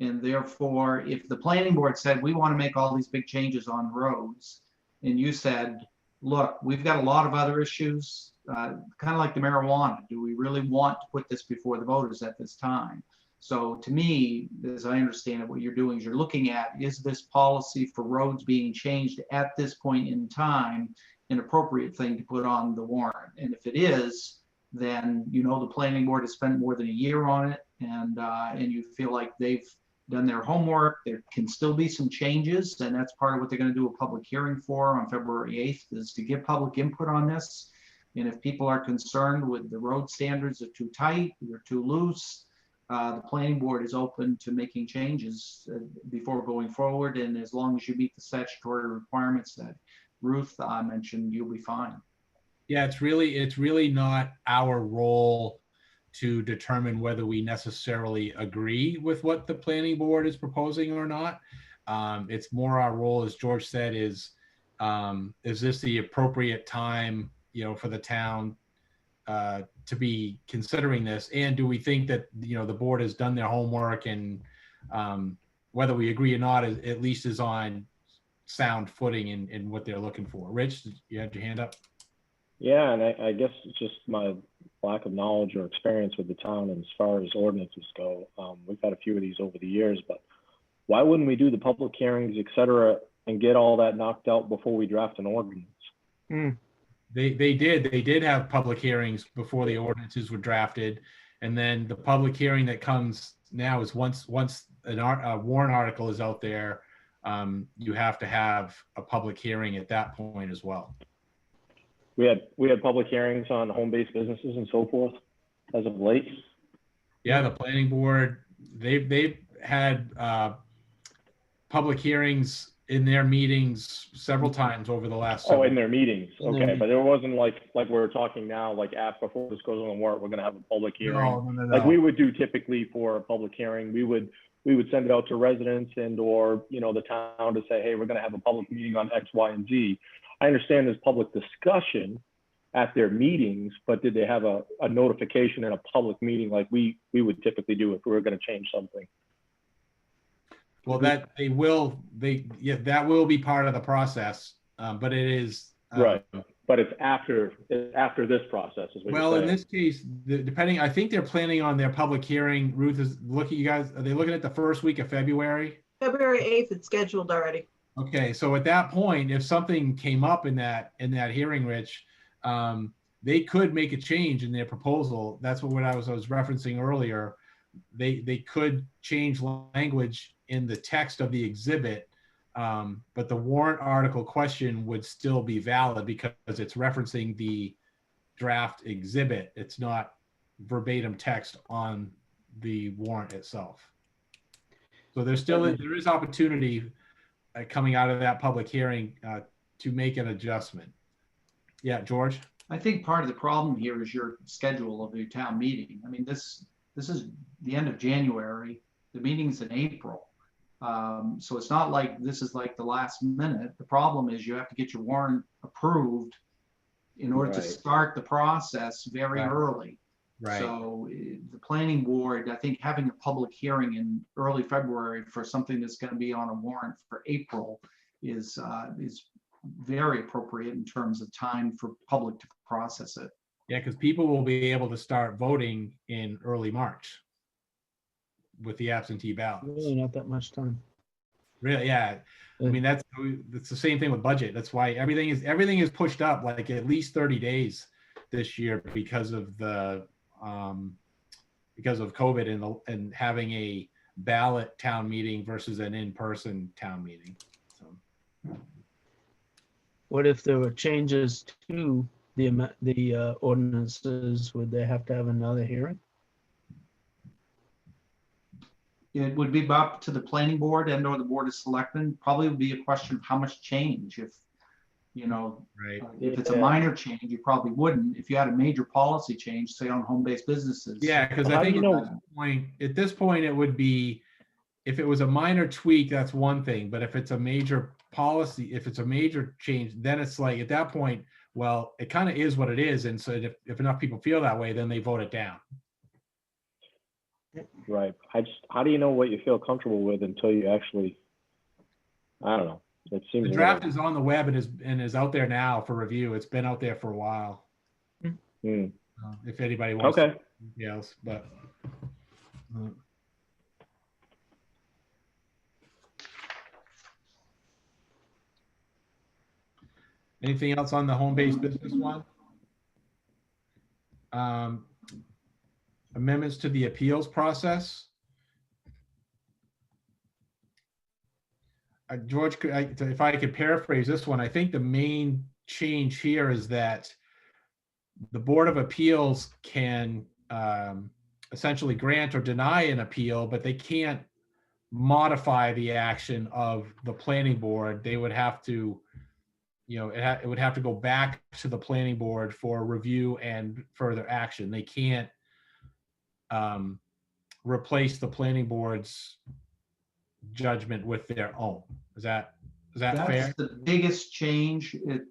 And therefore, if the planning board said, we want to make all these big changes on roads, and you said, look, we've got a lot of other issues, kind of like the marijuana. Do we really want to put this before the voters at this time? So to me, as I understand it, what you're doing is you're looking at, is this policy for roads being changed at this point in time an appropriate thing to put on the warrant? And if it is, then you know the planning board has spent more than a year on it, and you feel like they've done their homework. There can still be some changes, and that's part of what they're going to do a public hearing for on February 8th, is to give public input on this. And if people are concerned with the road standards are too tight, they're too loose, the planning board is open to making changes before going forward. And as long as you meet the statutory requirements that Ruth mentioned, you'll be fine. Yeah, it's really not our role to determine whether we necessarily agree with what the planning board is proposing or not. It's more our role, as George said, is this the appropriate time, for the town to be considering this? And do we think that, the board has done their homework, and whether we agree or not, at least is on sound footing in what they're looking for? Rich, you had your hand up? Yeah, and I guess it's just my lack of knowledge or experience with the town, and as far as ordinances go, we've had a few of these over the years, but why wouldn't we do the public hearings, et cetera, and get all that knocked out before we draft an ordinance? They did have public hearings before the ordinances were drafted, and then the public hearing that comes now is once a warrant article is out there, you have to have a public hearing at that point as well. We had public hearings on home-based businesses and so forth as of late. Yeah, the planning board, they've had public hearings in their meetings several times over the last. Oh, in their meetings, okay, but it wasn't like we're talking now, like before this goes on the warrant, we're going to have a public hearing. No. Like we would do typically for a public hearing. We would send it out to residents or the town to say, hey, we're going to have a public meeting on X, Y, and Z. I understand there's public discussion at their meetings, but did they have a notification in a public meeting like we would typically do if we were going to change something? Well, that will be part of the process, but it is right. But it's after this process is what well, you're in saying. this case, depending, I think they're planning on their public hearing. Ruth is looking. You guys, are they looking at the first week of February? February 8th, it's scheduled already. Okay, so at that point, if something came up in that hearing, Rich, they could make a change in their proposal. That's what I was referencing earlier. They could change language in the text of the exhibit, but the warrant article question would still be valid because it's referencing the draft exhibit. It's not verbatim text on the warrant itself. So there is opportunity coming out of that public hearing to make an adjustment. Yeah, George? I think part of the problem here is your schedule of your town meeting. I mean, this is the end of January. The meeting's in April. So it's not like this is like the last minute. The problem is you have to get your warrant approved in order to start the process very early. Right. So the planning board, I think having a public hearing in early February for something that's going to be on a warrant for April is very appropriate in terms of time for public to process it. Yeah, because people will be able to start voting in early March. with the absentee ballots. Really not that much time. Really, yeah. I mean, that's the same thing with budget. That's why everything is pushed up like at least 30 days this year because of the because of COVID and having a ballot town meeting versus an in-person town meeting. So. What if there were changes to the ordinances? Would they have to have another hearing? It would be up to the planning board and or the board of selectmen. Probably would be a question of how much change. If, you know, Right. if it's a minor change, you probably wouldn't. If you had a major policy change, say on home-based businesses. Yeah, because I How do think you know- at this point, it would be, if it was a minor tweak, that's one thing. But if it's a major policy, if it's a major change, then it's like, at that point, well, it kind of is what it is. And so if enough people feel that way, then they vote it down. Right. How do you know what you feel comfortable with until you actually, I don't know. It seems The a draft little- is on the web and is out there now for review. It's been out there for a while. Hmm. If anybody wants Okay. else, but. Anything else on the home-based business one? Amendments to the appeals process. George, if I could paraphrase this one, I think the main change here is that the Board of Appeals can essentially grant or deny an appeal, but they can't modify the action of the planning board. They would have to, it would have to go back to the planning board for review and further action. They can't replace the planning board's judgment with their own. Is that fair? That's the biggest change. It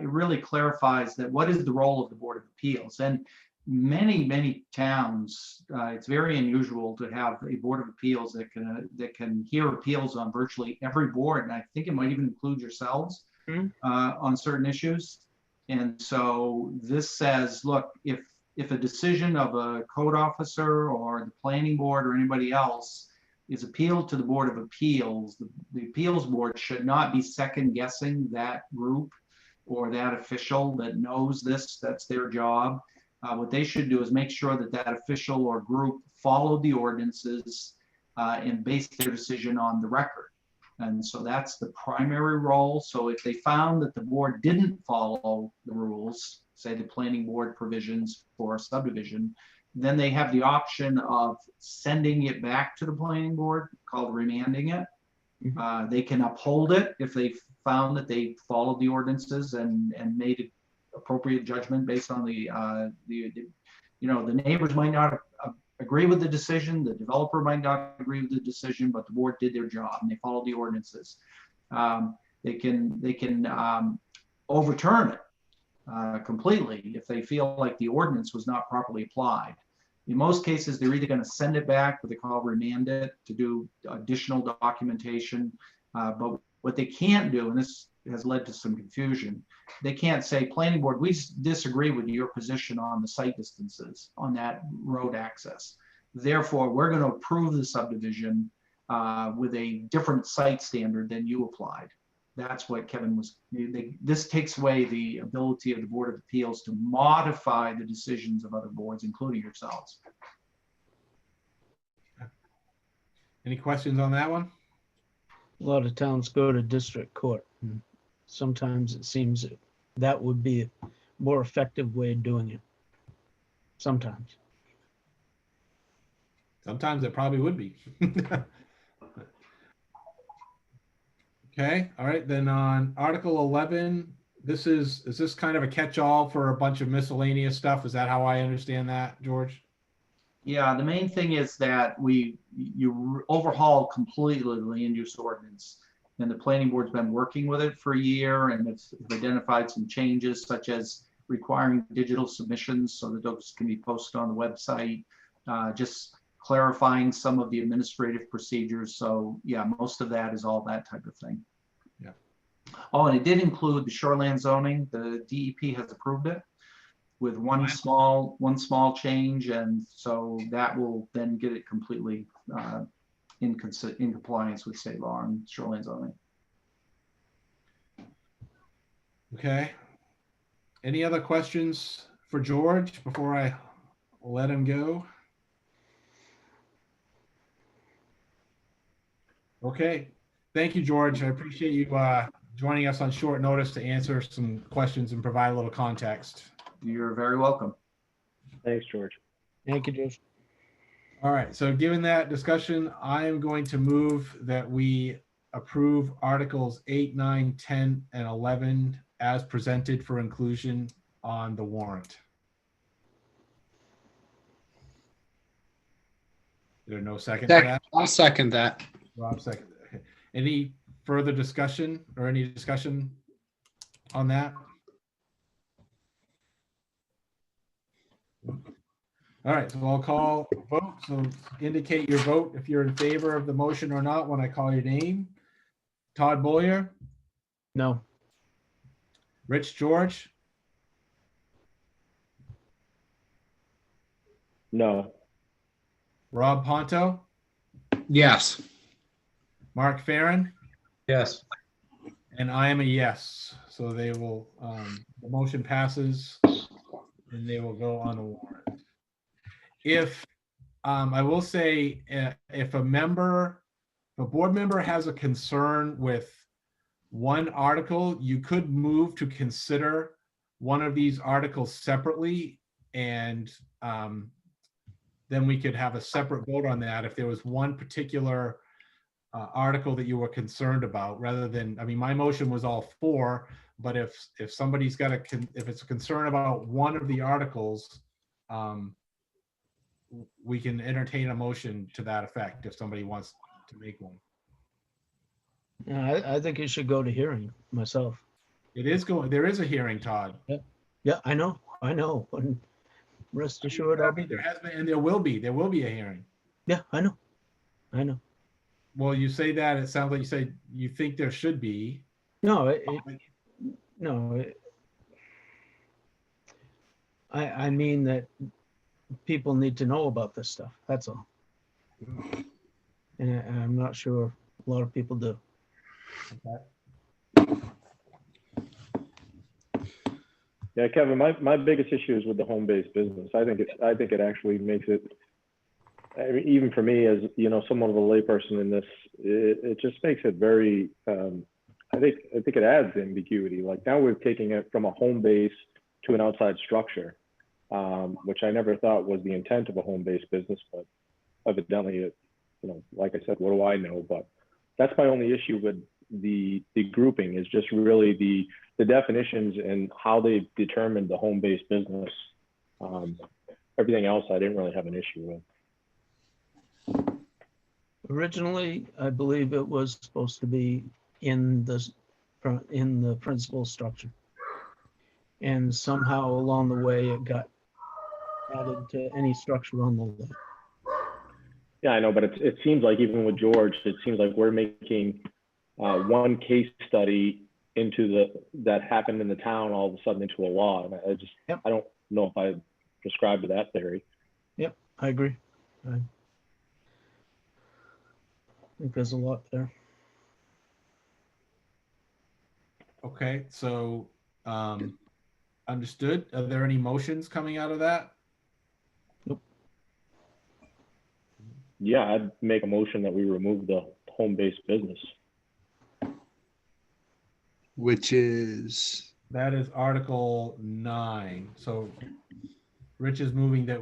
really clarifies that what is the role of the Board of Appeals. And many towns, it's very unusual to have a Board of Appeals that can hear appeals on virtually every board. And I think it might even include yourselves on certain issues. And so this says, look, if a decision of a code officer or the planning board or anybody else is appealed to the Board of Appeals, the appeals board should not be second guessing that group or that official that knows this. That's their job. What they should do is make sure that that official or group followed the ordinances and based their decision on the record. And so that's the primary role. So if they found that the board didn't follow the rules, say the planning board provisions for a subdivision, then they have the option of sending it back to the planning board, called remanding it. They can uphold it if they found that they followed the ordinances and made an appropriate judgment based on the neighbors might not agree with the decision, the developer might not agree with the decision, but the board did their job and they followed the ordinances. They can overturn it completely if they feel like the ordinance was not properly applied. In most cases, they're either going to send it back, what they call remand it, to do additional documentation. But what they can't do, and this has led to some confusion, they can't say, planning board, we disagree with your position on the site distances on that road access. Therefore, we're going to approve the subdivision with a different site standard than you applied. That's what Kevin was, this takes away the ability of the Board of Appeals to modify the decisions of other boards, including yourselves. Any questions on that one? A lot of towns go to district court. And sometimes it seems that would be a more effective way of doing it. Sometimes. Sometimes it probably would be. Okay, all right, then on Article 11, is this kind of a catch-all for a bunch of miscellaneous stuff? Is that how I understand that, George? Yeah, the main thing is that you overhaul completely the land use ordinance. And the planning board's been working with it for a year and it's identified some changes such as requiring digital submissions so that those can be posted on the website, just clarifying some of the administrative procedures. So yeah, most of that is all that type of thing. Yeah. Oh, and it did include the shoreland zoning. The DEP has approved it. with one small change, and so that will then get it completely in compliance with state law and shoreline zoning. Okay. Any other questions for George before I let him go? Okay. Thank you, George. I appreciate you joining us on short notice to answer some questions and provide a little context. You're very welcome. Thanks, George. Thank you, George. All right. So given that discussion, I am going to move that we approve Articles 8, 9, 10, and 11 as presented for inclusion on the warrant. Is there no second to that? I'll second that. Rob seconded. Okay. Any further discussion or any discussion on that? All right, so I'll call vote. So indicate your vote if you're in favor of the motion or not when I call your name. Todd Boyer, No. Rich George, No. Rob Ponto, Yes. Mark Farren, Yes. and I am a yes. So they will, the motion passes and they will go on the warrant. If, I will say, if a board member has a concern with one article, you could move to consider one of these articles separately, and then we could have a separate vote on that if there was one particular article that you were concerned about, rather than, I mean, my motion was all four, but if somebody's got if it's a concern about one of the articles, we can entertain a motion to that effect if somebody wants to make one. I think it should go to hearing myself. It is going, there is a hearing, Todd. Yeah, I know. And rest assured, I'll be There there. has been, and there will be a hearing. Yeah, I know. Well, you say that, it sounds like you say you think there should be. No, I mean that people need to know about this stuff. That's all. And I'm not sure a lot of people do. Yeah, Kevin, my biggest issue is with the home-based business. I think it actually makes it, I mean, even for me as, you know, somewhat of a layperson in this, it just makes it very, I think it adds ambiguity. Like now we're taking it from a home base to an outside structure, which I never thought was the intent of a home-based business, but evidently it, you know, like I said, what do I know? But that's my only issue with the grouping, is just really the definitions and how they determined the home-based business. Everything else I didn't really have an issue with. Originally, I believe it was supposed to be in the principal structure. And somehow along the way, it got added to any structure on the lot. Yeah, I know, but it seems like even with George, it seems like we're making one case study into that happened in the town all of a sudden into a law. And I just, Yep. I don't know if I prescribe to that theory. Yep, I agree. I think there's a lot there. Okay, so understood. Are there any motions coming out of that? Yeah, I'd make a motion that we remove the home-based business. Which is, That is Article 9. So Rich is moving that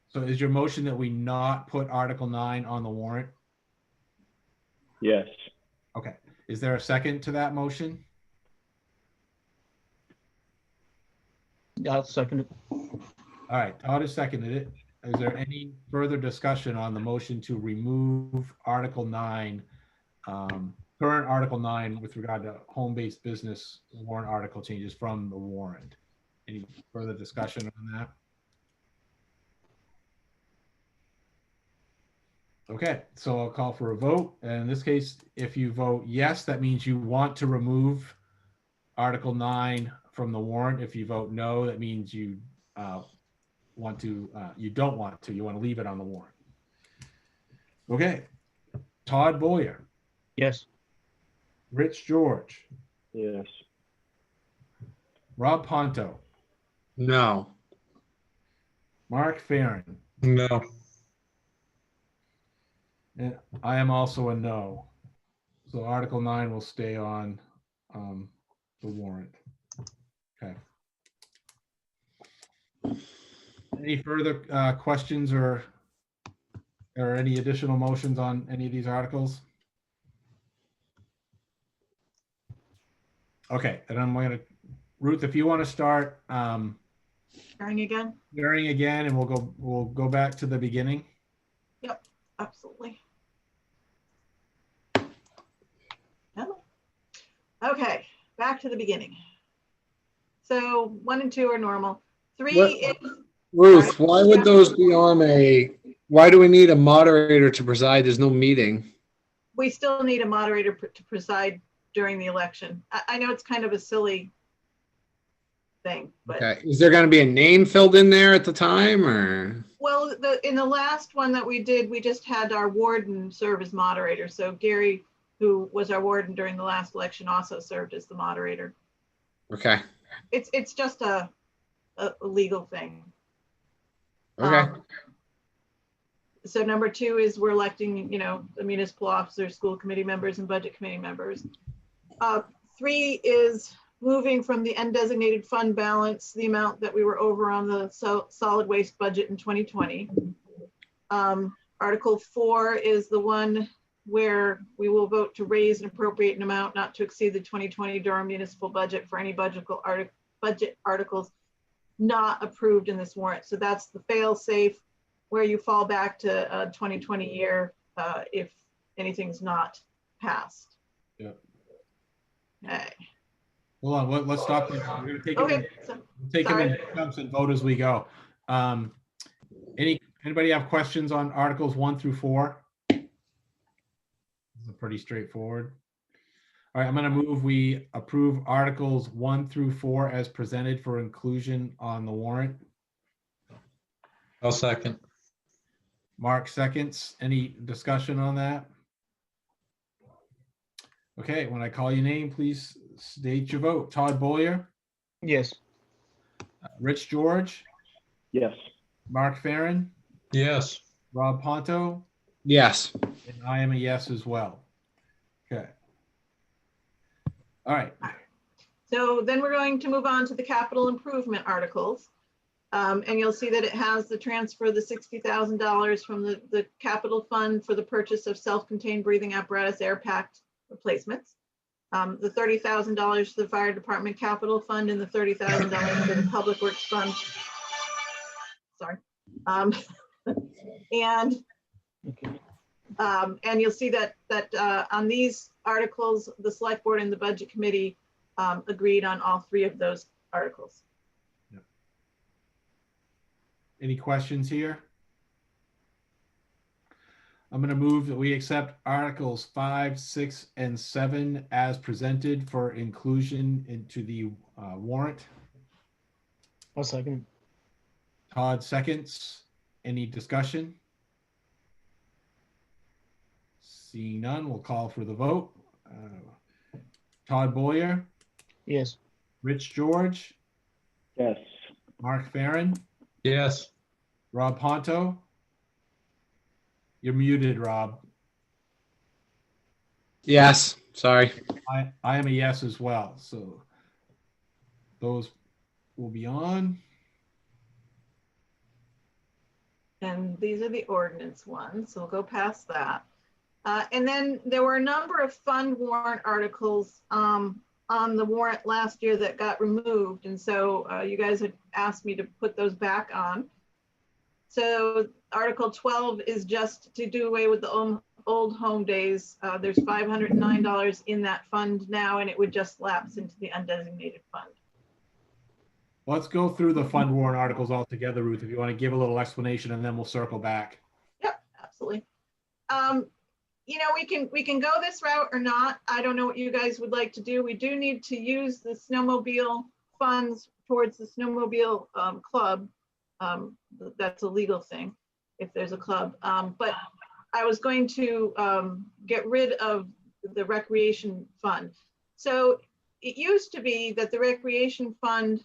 so is your motion that we not put Article 9 on the warrant? Yes. Okay. Is there a second to that motion? I'll second it. All right, Todd has seconded it. Is there any further discussion on the motion to remove Article 9, current Article 9 with regard to home-based business warrant article changes from the warrant? Any further discussion on that? Okay, so I'll call for a vote. And in this case, if you vote yes, that means you want to remove Article 9 from the warrant. If you vote no, that means you you don't want to, you want to leave it on the warrant. Okay. Todd Boyer, Yes. Rich George, Yes. Rob Ponto, No. Mark Farren, No. and I am also a no. So Article 9 will stay on the warrant. Okay. Any further questions or any additional motions on any of these articles? Okay, and I'm going to, Ruth, if you want to start Sharing again? hearing again, and we'll go back to the beginning. Yep, absolutely. Oh. Okay, back to the beginning. So 1 and 2 are normal. 3 What- is, Ruth, why would Yeah. those be on why do we need a moderator to preside? There's no meeting. we still need a moderator to preside during the election. I know it's kind of a silly thing, but Okay. Is there going to be a name filled in there at the time or? well, in the last one that we did, we just had our warden serve as moderator. So Gary, who was our warden during the last election, also served as the moderator. Okay. It's just a legal thing. Okay. So number 2 is we're electing, the municipal officers, school committee members, and budget committee members. 3 is moving from the undesignated fund balance, the amount that we were over on the solid waste budget in 2020. Article 4 is the one where we will vote to raise an appropriate amount not to exceed the 2020 Durham municipal budget for any budget articles not approved in this warrant. So that's the fail safe, where you fall back to a 2020 year if anything's not passed. Yep. Okay. Hold on, let's stop there. We're going to take them Okay. So, in chunks and vote as we go. Anybody have questions on Articles 1 through 4? This is pretty straightforward. All right, I'm going to move we approve Articles 1 through 4 as presented for inclusion on the warrant. I'll second. Mark seconds. Any discussion on that? Okay, when I call your name, please state your vote. Todd Boyer, Yes. Rich George, Yes. Mark Farren, Yes. Rob Ponto, Yes. and I am a yes as well. Okay. All right. so then we're going to move on to the capital improvement articles. And you'll see that it has the transfer of the $60,000 from the capital fund for the purchase of self-contained breathing apparatus air packed replacements. The $30,000 to the fire department capital fund and the $30,000 to the public works fund. Sorry. And you'll see that on these articles, the select board and the budget committee agreed on all 3 of those articles. Any questions here? I'm going to move that we accept Articles 5, 6, and 7 as presented for inclusion into the warrant. I'll second. Todd seconds. Any discussion? Seeing none, we'll call for the vote. Todd Boyer, Yes. Rich George, Yes. Mark Farren, Yes. Rob Ponto. You're muted, Rob. Yes. Sorry. I am a yes as well. So those will be on. And these are the ordinance ones, so we'll go past that. And then there were a number of fund warrant articles on the warrant last year that got removed. And so you guys had asked me to put those back on. So Article 12 is just to do away with the old home days. There's $509 in that fund now, and it would just lapse into the undesignated fund. Let's go through the fund warrant articles all together, Ruth, if you want to give a little explanation, and then we'll circle back. Yep, absolutely. We can go this route or not. I don't know what you guys would like to do. We do need to use the snowmobile funds towards the snowmobile club. That's a legal thing if there's a club. But I was going to get rid of the recreation fund. So it used to be that the recreation fund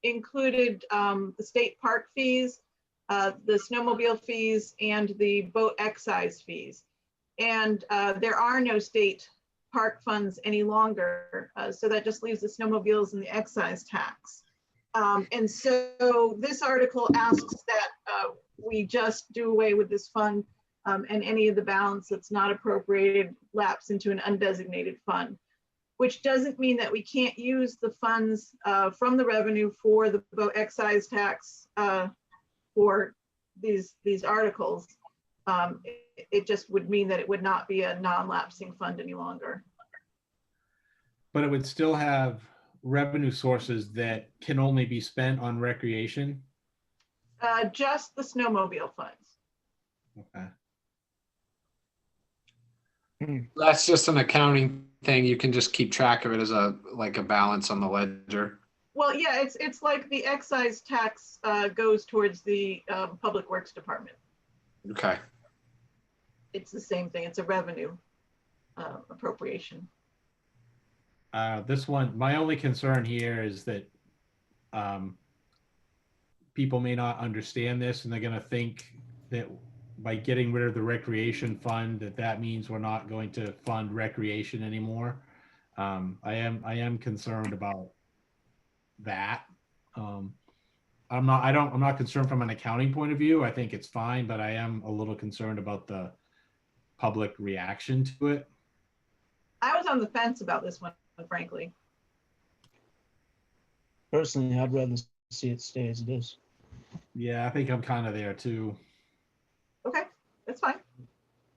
included the state park fees, the snowmobile fees, and the boat excise fees. And there are no state park funds any longer. So that just leaves the snowmobiles and the excise tax. And so this article asks that we just do away with this fund, and any of the balance that's not appropriated lapse into an undesignated fund, which doesn't mean that we can't use the funds from the revenue for the boat excise tax for these articles. It just would mean that it would not be a non-lapsing fund any longer. But it would still have revenue sources that can only be spent on recreation. Just the snowmobile funds. Okay. That's just an accounting thing. You can just keep track of it as a balance on the ledger. Well, yeah, it's like the excise tax goes towards the Public Works Department. Okay. It's the same thing. It's a revenue appropriation. This one, my only concern here is that people may not understand this, and they're going to think that by getting rid of the recreation fund, that means we're not going to fund recreation anymore. I am concerned about that. I'm not concerned from an accounting point of view. I think it's fine, but I am a little concerned about the public reaction to it. I was on the fence about this one, frankly. Personally, I'd rather see it stay as it is. Yeah, I think I'm kind of there too. Okay, that's fine.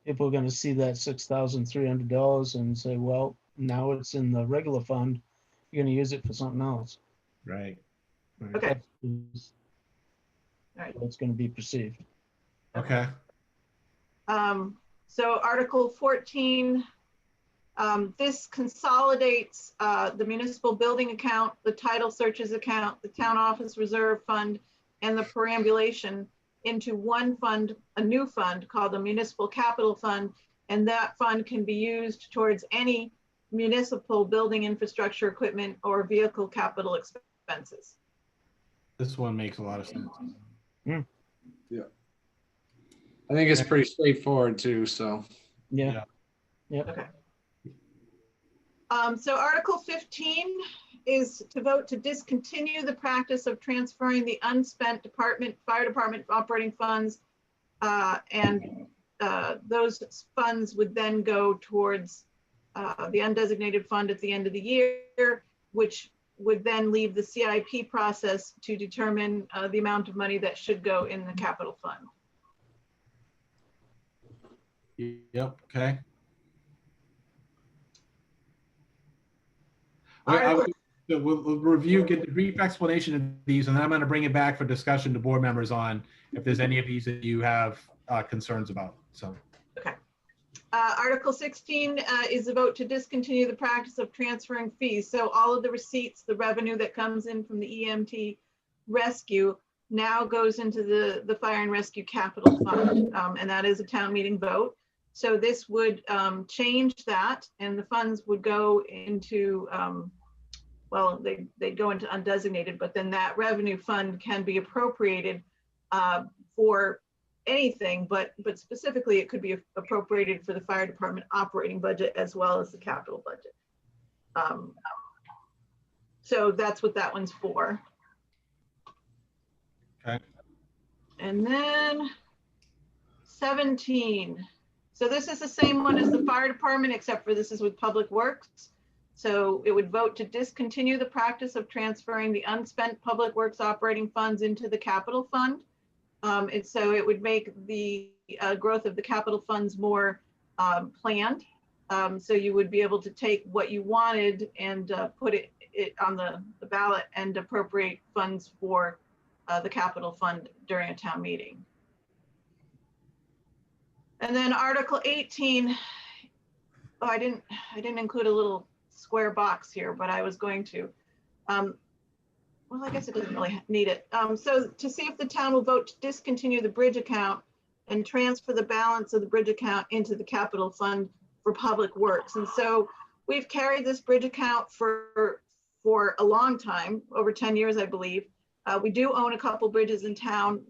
If we're gonna see that $6,300 and say, well, now it's in the regular fund, you're gonna use it for something else. Right. Okay. That's All right. how it's gonna be perceived. Okay. So Article 14, this consolidates the municipal building account, the title searches account, the town office reserve fund, and the perambulation into one fund, a new fund called the Municipal Capital Fund. And that fund can be used towards any municipal building infrastructure, equipment, or vehicle capital expenses. This one makes a lot of sense. I think it's pretty straightforward too, so. Yeah. Okay. So Article 15 is to vote to discontinue the practice of transferring the unspent fire department operating funds. And those funds would then go towards the undesignated fund at the end of the year, which would then leave the CIP process to determine the amount of money that should go in the capital fund. Yep. Okay. We'll review, get a brief explanation of these, and then I'm going to bring it back for discussion to board members on if there's any of these that you have concerns about. So. Okay. Article 16 is a vote to discontinue the practice of transferring fees. So all of the receipts, the revenue that comes in from the EMT rescue now goes into the Fire and Rescue Capital Fund, and that is a town meeting vote. So this would change that, and the funds would go into, well, they'd go into undesignated, but then that revenue fund can be appropriated for anything, but specifically it could be appropriated for the fire department operating budget as well as the capital budget. So that's what that one's for. Okay. And then 17. So this is the same one as the fire department, except for this is with Public Works. So it would vote to discontinue the practice of transferring the unspent Public Works operating funds into the capital fund. And so it would make the growth of the capital funds more planned. So you would be able to take what you wanted and put it on the ballot and appropriate funds for the capital fund during a town meeting. And then Article 18, I didn't include a little square box here, but I was going to. well, I guess it doesn't really need it. So to see if the town will vote to discontinue the bridge account and transfer the balance of the bridge account into the capital fund for public works. And so we've carried this bridge account for a long time, over 10 years, I believe. We do own a couple bridges in town.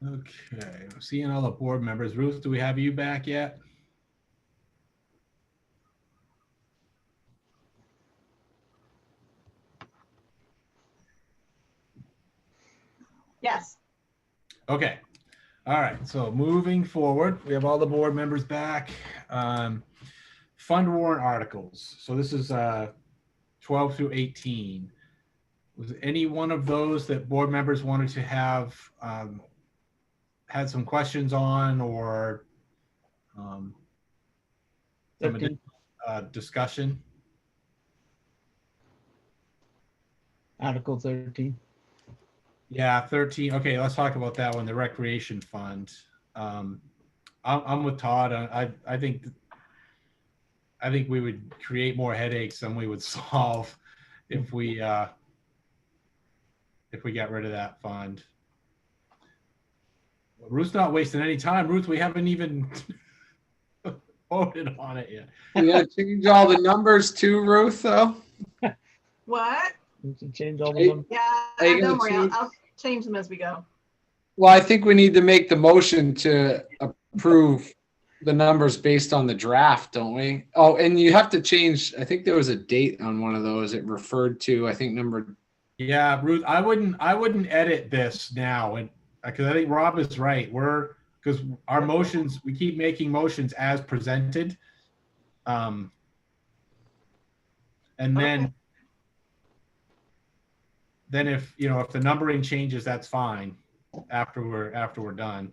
Okay, I'm seeing all the board members. Ruth, do we have you back yet? Yes. Okay. All right. So moving forward, we have all the board members back. Fund warrant articles. So this is 12 through 18. Was any one of those that board members wanted to have had some questions on or some 13. discussion? Article 13. Yeah, 13. Okay, let's talk about that one, the recreation fund. I'm with Todd. I think we would create more headaches than we would solve if we got rid of that fund. Ruth's not wasting any time. Ruth, we haven't even voted on it yet. You gotta change all the numbers too, Ruth, though. What? You can change all of them. Yeah, Are you don't gonna worry. change- I'll change them as we go. Well, I think we need to make the motion to approve the numbers based on the draft, don't we? Oh, and you have to change, I think there was a date on one of those. It referred to, I think, number. Yeah, Ruth, I wouldn't edit this now, and because I think Rob is right. Because our motions, we keep making motions as presented, and then if if the numbering changes, that's fine. After we're done.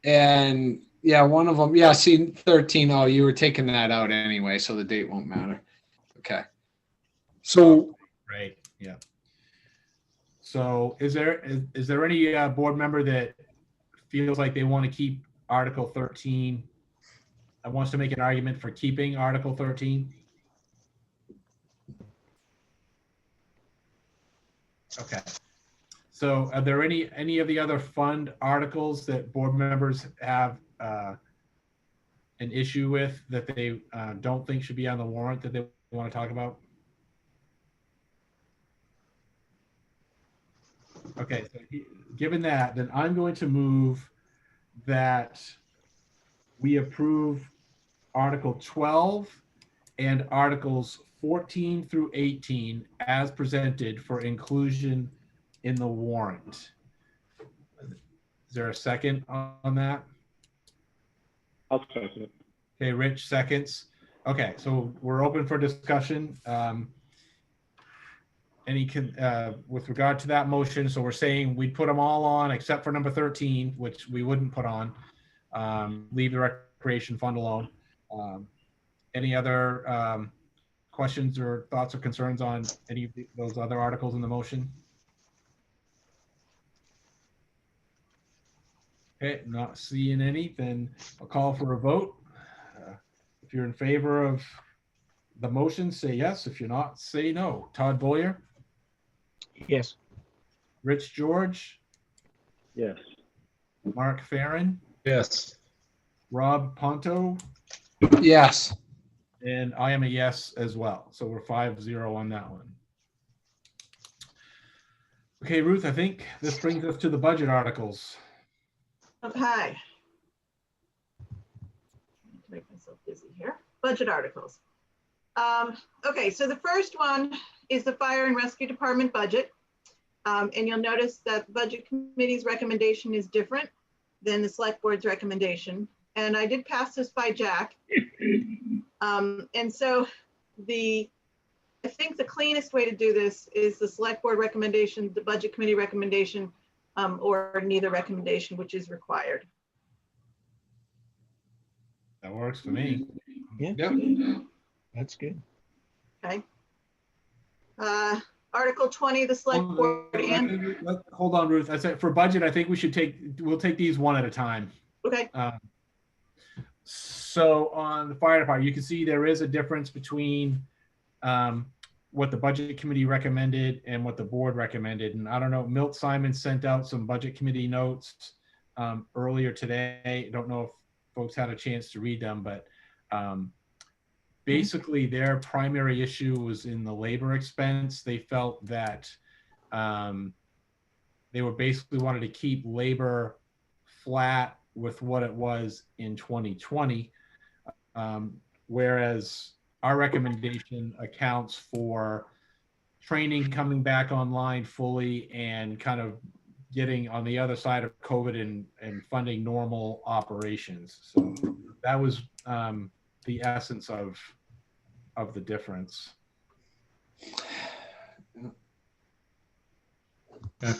And yeah, one of them, yeah, see 13. Oh, you were taking that out anyway, so the date won't matter. Okay. So Right. Yeah. So is there any board member that feels like they want to keep Article 13? Wants to make an argument for keeping Article 13? Okay. So are there any of the other fund articles that board members have an issue with that they don't think should be on the warrant that they want to talk about? Okay, so given that, then I'm going to move that we approve Article 12 and Articles 14 through 18 as presented for inclusion in the warrant. Is there a second on that? I'll second it. Okay, Rich seconds. Okay, so we're open for discussion. With regard to that motion, so we're saying we'd put them all on except for number 13, which we wouldn't put on. Leave the recreation fund alone. Any other questions or thoughts or concerns on any of those other articles in the motion? Okay, not seeing any, then I'll call for a vote. If you're in favor of the motion, say yes. If you're not, say no. Todd Boyer, Yes. Rich George, Yes. Mark Farren, Yes. Rob Ponto, Yes. and I am a yes as well. So we're 5-0 on that one. Okay, Ruth, I think this brings us to the budget articles. Okay. Make myself busy here. Budget articles. Okay, so the first one is the Fire and Rescue Department budget. And you'll notice that the Budget Committee's recommendation is different than the Select Board's recommendation. And I did pass this by Jack. And so I think the cleanest way to do this is the Select Board recommendation, the Budget Committee recommendation, or neither recommendation, which is required. That works for me. Yeah. Yep. That's good. Okay. Article 20, the Select Board and, Hold on, Ruth. I said for budget, I think we'll take these one at a time. okay, So on the fire department, you can see there is a difference between what the budget committee recommended and what the board recommended. And I don't know, Milt Simon sent out some budget committee notes earlier today. I don't know if folks had a chance to read them, but basically their primary issue was in the labor expense. They felt that they were basically wanted to keep labor flat with what it was in 2020, whereas our recommendation accounts for training coming back online fully and kind of getting on the other side of COVID and funding normal operations. So that was the essence of the difference. Yeah.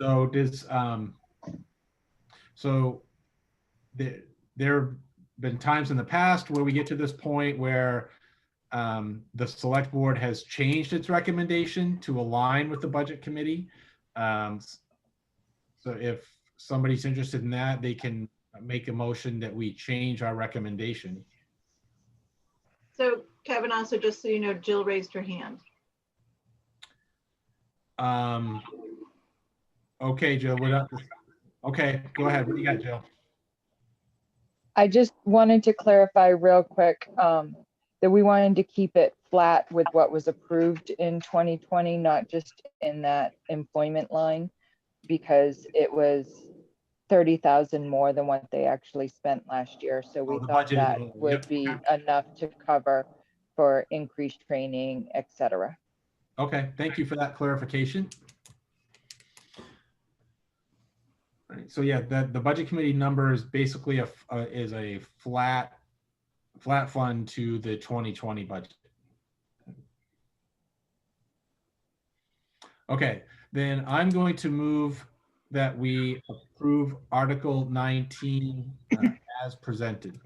So does there have been times in the past where we get to this point where the select board has changed its recommendation to align with the budget committee. So if somebody's interested in that, they can make a motion that we change our recommendation. so Kevin, also just so you know, Jill raised her hand. Okay, Jill, okay, go ahead. What do you got, Jill? I just wanted to clarify real quick that we wanted to keep it flat with what was approved in 2020, not just in that employment line, because it was 30,000 more than what they actually spent last year. So we the thought budget, that yep. would be enough to cover for increased training, et cetera. Okay, thank you for that clarification. All right, so yeah, the budget committee number is basically is a flat fund to the 2020 budget. Okay, then I'm going to move that we approve Article 19 as presented.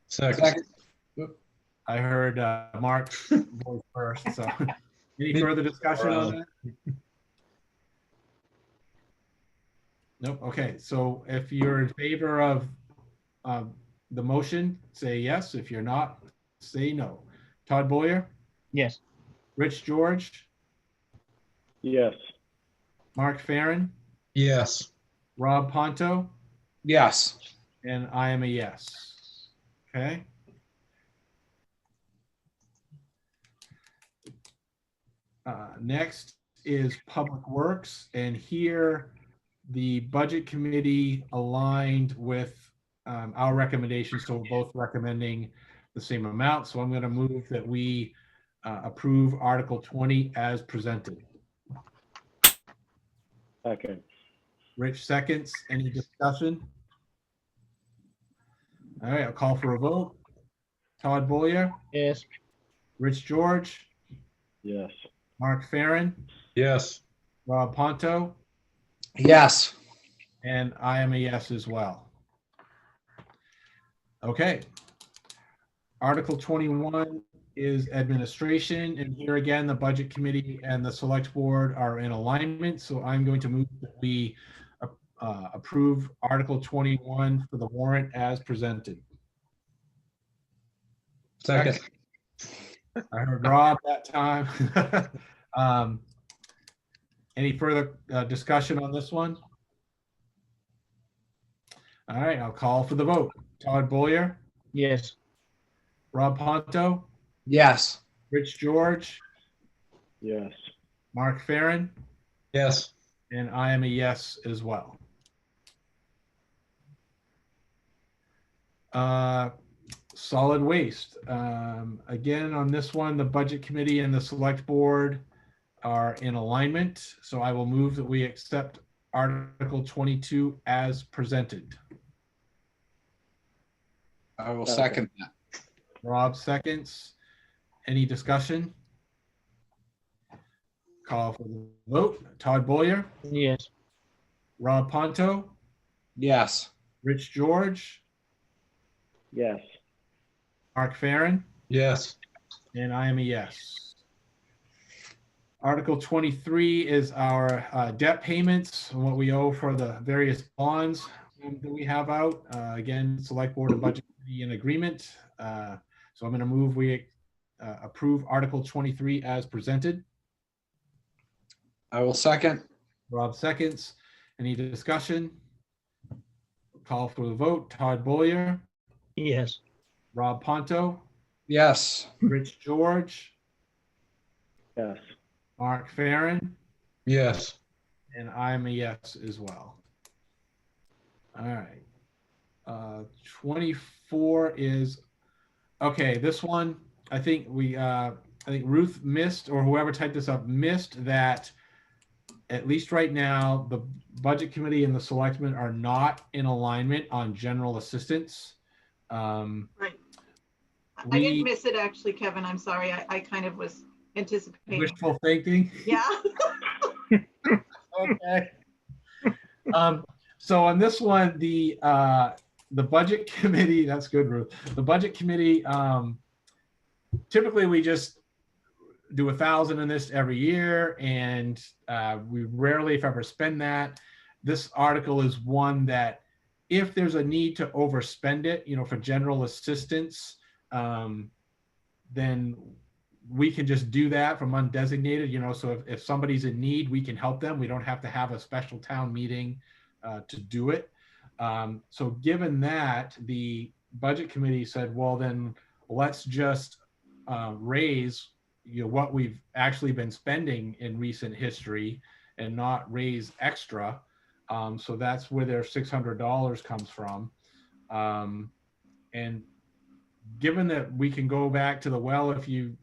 Second. I heard Mark voice first, so any further discussion on that? Nope. Okay, so if you're in favor of the motion, say yes. If you're not, say no. Todd Boyer, Yes. Rich George, Yes. Mark Farren, Yes. Rob Ponto, Yes. and I am a yes. Okay. Next is Public Works, and here the Budget Committee aligned with our recommendations, so we're both recommending the same amount. So I'm going to move that we approve Article 20 as presented. Second. Rich seconds. Any discussion? All right, I'll call for a vote. Todd Boyer, Yes. Rich George, Yes. Mark Farren, Yes. Rob Ponto, Yes. and I am a yes as well. Okay. Article 21 is administration, and here again, the Budget Committee and the Select Board are in alignment, so I'm going to move that we approve Article 21 for the warrant as presented. Second. I heard Rob that time. Any further discussion on this one? All right, I'll call for the vote. Todd Boyer, Yes. Rob Ponto, Yes. Rich George, Yes. Mark Farren, Yes. and I am a yes as well. Solid waste. Again, on this one, the Budget Committee and the Select Board are in alignment. So I will move that we accept Article 22 as presented. I will second that. Rob seconds. Any discussion? Call for the vote. Todd Boyer, Yes. Rob Ponto, Yes. Rich George, Yes. Mark Farren, Yes. and I am a yes. Article 23 is our debt payments and what we owe for the various bonds that we have out. Again, Select Board and Budget Committee in agreement. So I'm going to move we approve Article 23 as presented. I will second. Rob seconds. Any discussion? Call for the vote. Todd Boyer, Yes. Rob Ponto, Yes. Rich George, Yes. Mark Farren, Yes. and I'm a yes as well. All right. 24 is, okay, this one, I think Ruth missed, or whoever typed this up missed that, at least right now, the Budget Committee and the Selectmen are not in alignment on general assistance. Right. I We- didn't miss it, actually, Kevin. I'm sorry. I kind of was anticipating. Wishful thinking. Yeah. Okay. So on this one, the Budget Committee, that's good, Ruth. The Budget Committee, typically we just do 1,000 in this every year, and we rarely, if ever, spend that. This article is one that, if there's a need to overspend it, for general assistance, then we can just do that from undesignated, so if somebody's in need, we can help them. We don't have to have a special town meeting to do it. So given that, the Budget Committee said, well, then let's just raise what we've actually been spending in recent history and not raise extra. So that's where their $600 comes from. And given that we can go back to the well, if you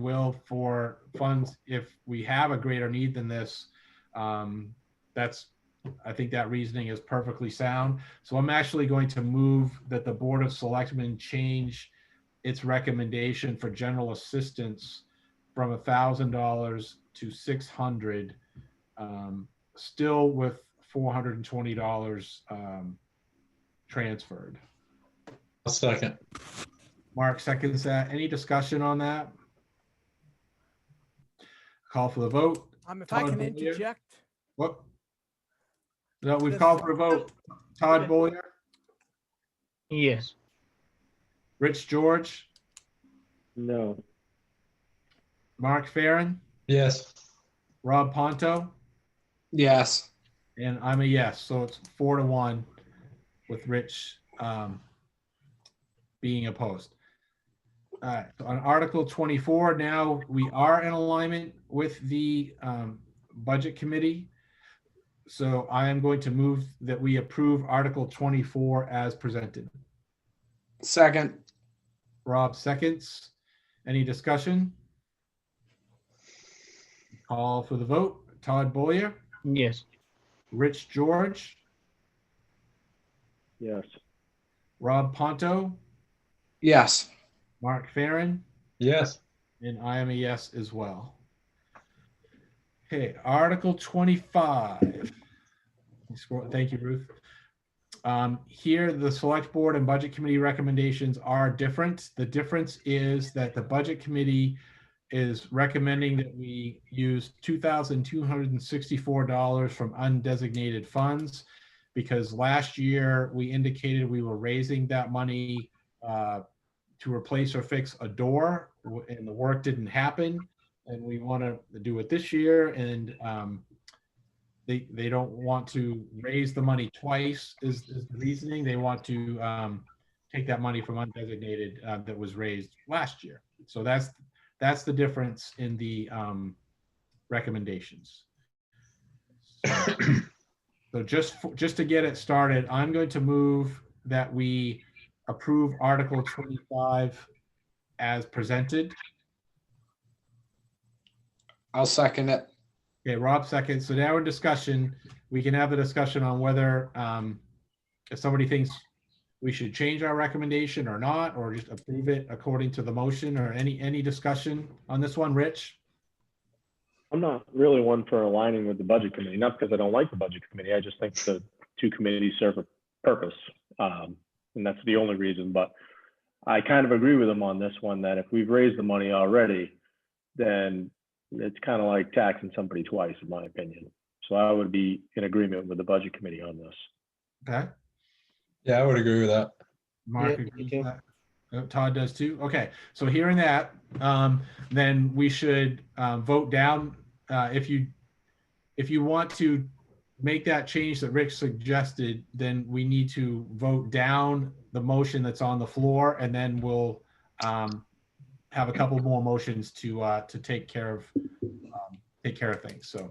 will, for funds, if we have a greater need than this, I think that reasoning is perfectly sound. So I'm actually going to move that the Board of Selectmen change its recommendation for general assistance from $1,000 to $600, still with $420 transferred. A second. Mark seconds that. Any discussion on that? Call for the vote. If I Todd can Boyer? interject, What? So we've called for a vote. Todd Bollier, Yes. Rich George, No. Mark Farren, Yes. Rob Ponto, Yes. and I'm a yes. So it's 4-1 with Rich being opposed. All right, so on Article 24, now we are in alignment with the Budget Committee. So I am going to move that we approve Article 24 as presented. Second. Rob seconds. Any discussion? Call for the vote. Todd Bollier, Yes. Rich George, Yes. Rob Ponto, Yes. Mark Farren, Yes. and I am a yes as well. Okay, Article 25. Thank you, Ruth. Here, the Select Board and Budget Committee recommendations are different. The difference is that the Budget Committee is recommending that we use $2,264 from undesignated funds, because last year we indicated we were raising that money to replace or fix a door, and the work didn't happen. And we want to do it this year, and they don't want to raise the money twice is the reasoning. They want to take that money from undesignated that was raised last year. So that's the difference in the recommendations. So just to get it started, I'm going to move that we approve Article 25 as presented. I'll second it. Okay, Rob seconds. So now in discussion, we can have a discussion on whether if somebody thinks we should change our recommendation or not, or just approve it according to the motion, or any discussion on this one, Rich? I'm not really one for aligning with the budget committee, not because I don't like the budget committee. I just think the two committees serve a purpose. And that's the only reason, but I kind of agree with them on this one, that if we've raised the money already, then it's kind of like taxing somebody twice, in my opinion. So I would be in agreement with the budget committee on this. Okay. Yeah, I would agree with that. Mark Yeah, agrees me with that. Todd does too. Okay, so hearing that, then we should vote down. If you want to make that change that Rick suggested, then we need to vote down the motion that's on the floor, and then we'll have a couple more motions to take care of things. So,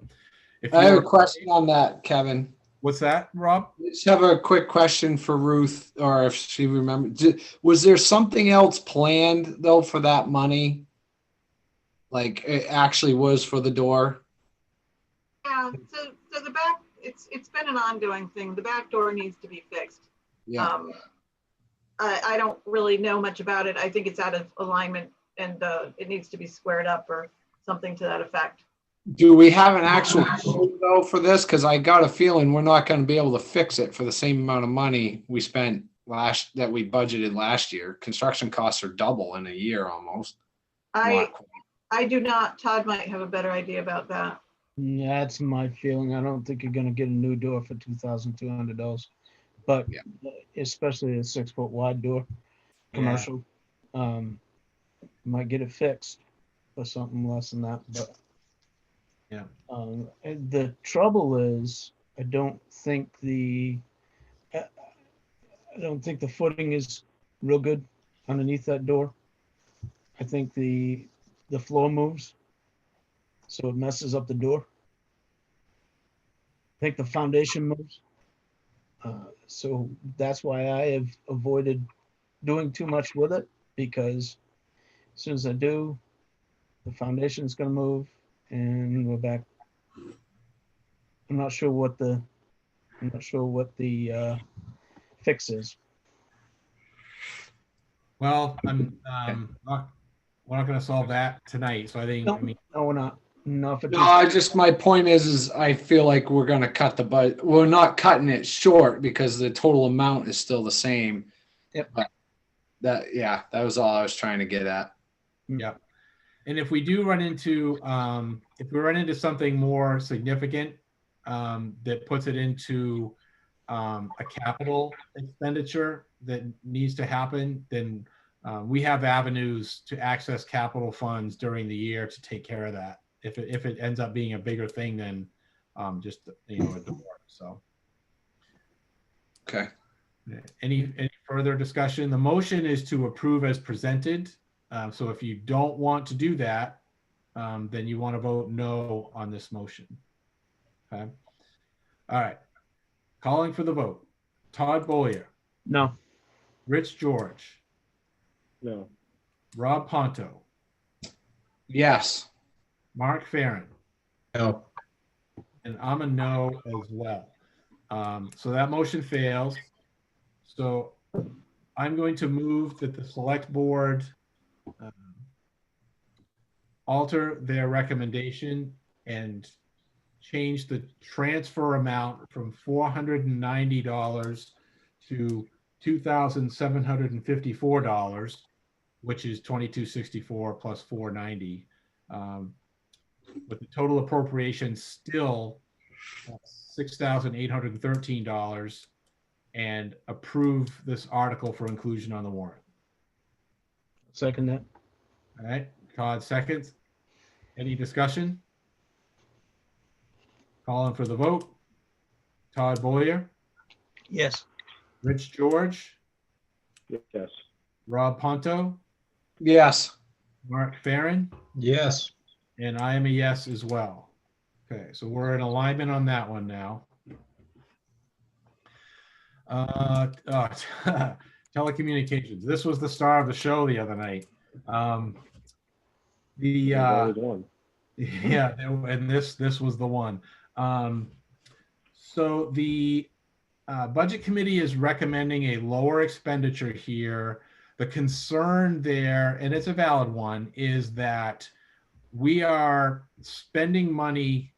if I have a you're- question on that, Kevin. What's that, Rob? Just have a quick question for Ruth, or if she remembers. Was there something else planned though for that money? Like it actually was for the door? Yeah, so the back, it's been an ongoing thing. The back door needs to be fixed. Yeah. I don't really know much about it. I think it's out of alignment, and it needs to be squared up or something to that effect. Do we have an actual quote though for this? Because I got a feeling we're not going to be able to fix it for the same amount of money we spent that we budgeted last year. Construction costs are double in a year almost. I do not. Todd might have a better idea about that. Yeah, that's my feeling. I don't think you're gonna get a new door for $2,200, but Yeah. especially a 6-foot wide door, commercial. Might get it fixed for something less than that, but. Yeah. And the trouble is, I don't think the footing is real good underneath that door. I think the floor moves, so it messes up the door. I think the foundation moves. So that's why I have avoided doing too much with it, because as soon as I do, the foundation's gonna move and we're back. I'm not sure what the fix is. Well, we're not going to solve that tonight. So I think, No, we're not. Not for No, my point is I feel like we're going to cut the budget. We're not cutting it short because the total amount is still the same. Yep. But that was all I was trying to get at. Yeah. And if we do run into, if we run into something more significant, that puts it into a capital expenditure that needs to happen, then we have avenues to access capital funds during the year to take care of that. If it ends up being a bigger thing than just a door. So, Okay. any further discussion? The motion is to approve as presented. So if you don't want to do that, then you want to vote no on this motion. Okay. All right. Calling for the vote. Todd Boyer, No. Rich George, No. Rob Ponto, Yes. Mark Farren, No. and I'm a no as well. So that motion fails. So I'm going to move that the select board alter their recommendation and change the transfer amount from $490 to $2,754, which is $2264 plus $490, with the total appropriation still $6,813, and approve this article for inclusion on the warrant. Second that. All right, Todd seconds. Any discussion? Calling for the vote. Todd Boyer, Yes. Rich George, Yes. Rob Ponto, Yes. Mark Farren, Yes. and I am a yes as well. Okay, so we're in alignment on that one now. Telecommunications. This was the star of the show the other night. There's always one. Yeah, and this was the one. So the budget committee is recommending a lower expenditure here. The concern there, and it's a valid one, is that we are spending money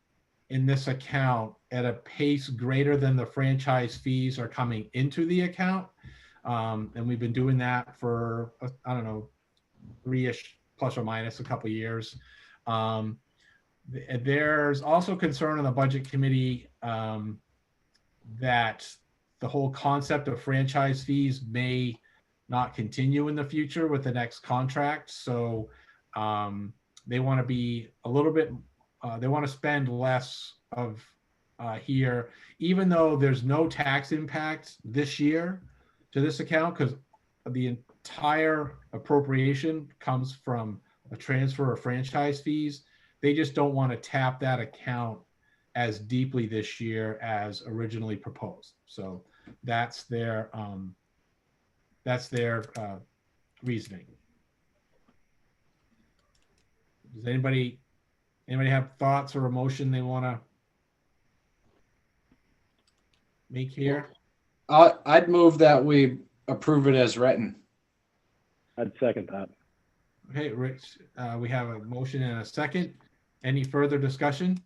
in this account at a pace greater than the franchise fees are coming into the account. And we've been doing that for, I don't know, 3-ish plus or minus a couple of years. There's also concern on the budget committee that the whole concept of franchise fees may not continue in the future with the next contract. So they want to be a little bit, they want to spend less of here, even though there's no tax impact this year to this account, because the entire appropriation comes from a transfer of franchise fees. They just don't want to tap that account as deeply this year as originally proposed. So that's their reasoning. Does anybody have thoughts or emotion they want to make here? I'd move that we approve it as written. I'd second that. Okay, Rich, we have a motion and a second. Any further discussion?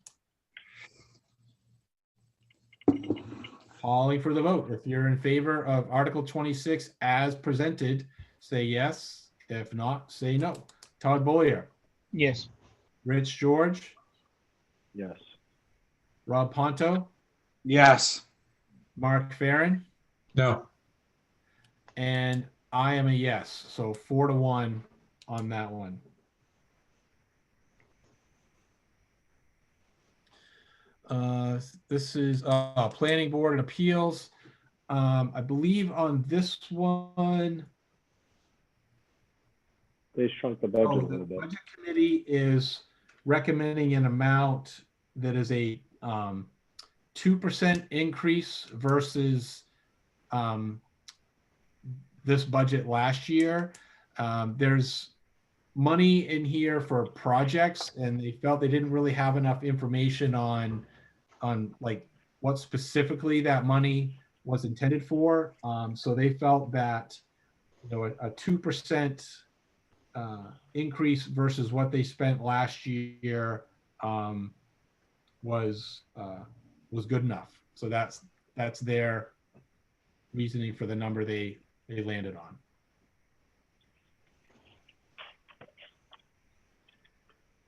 Calling for the vote. If you're in favor of Article 26 as presented, say yes. If not, say no. Todd Boyer, Yes. Rich George, Yes. Rob Ponto, Yes. Mark Farren, No. and I am a yes. So 4-1 on that one. This is Planning Board and Appeals. I believe on this one, They shrunk the budget a the little bit. budget committee is recommending an amount that is a 2% increase versus this budget last year. There's money in here for projects, and they felt they didn't really have enough information on like what specifically that money was intended for. So they felt that a 2% increase versus what they spent last year was good enough. So that's their reasoning for the number they landed on.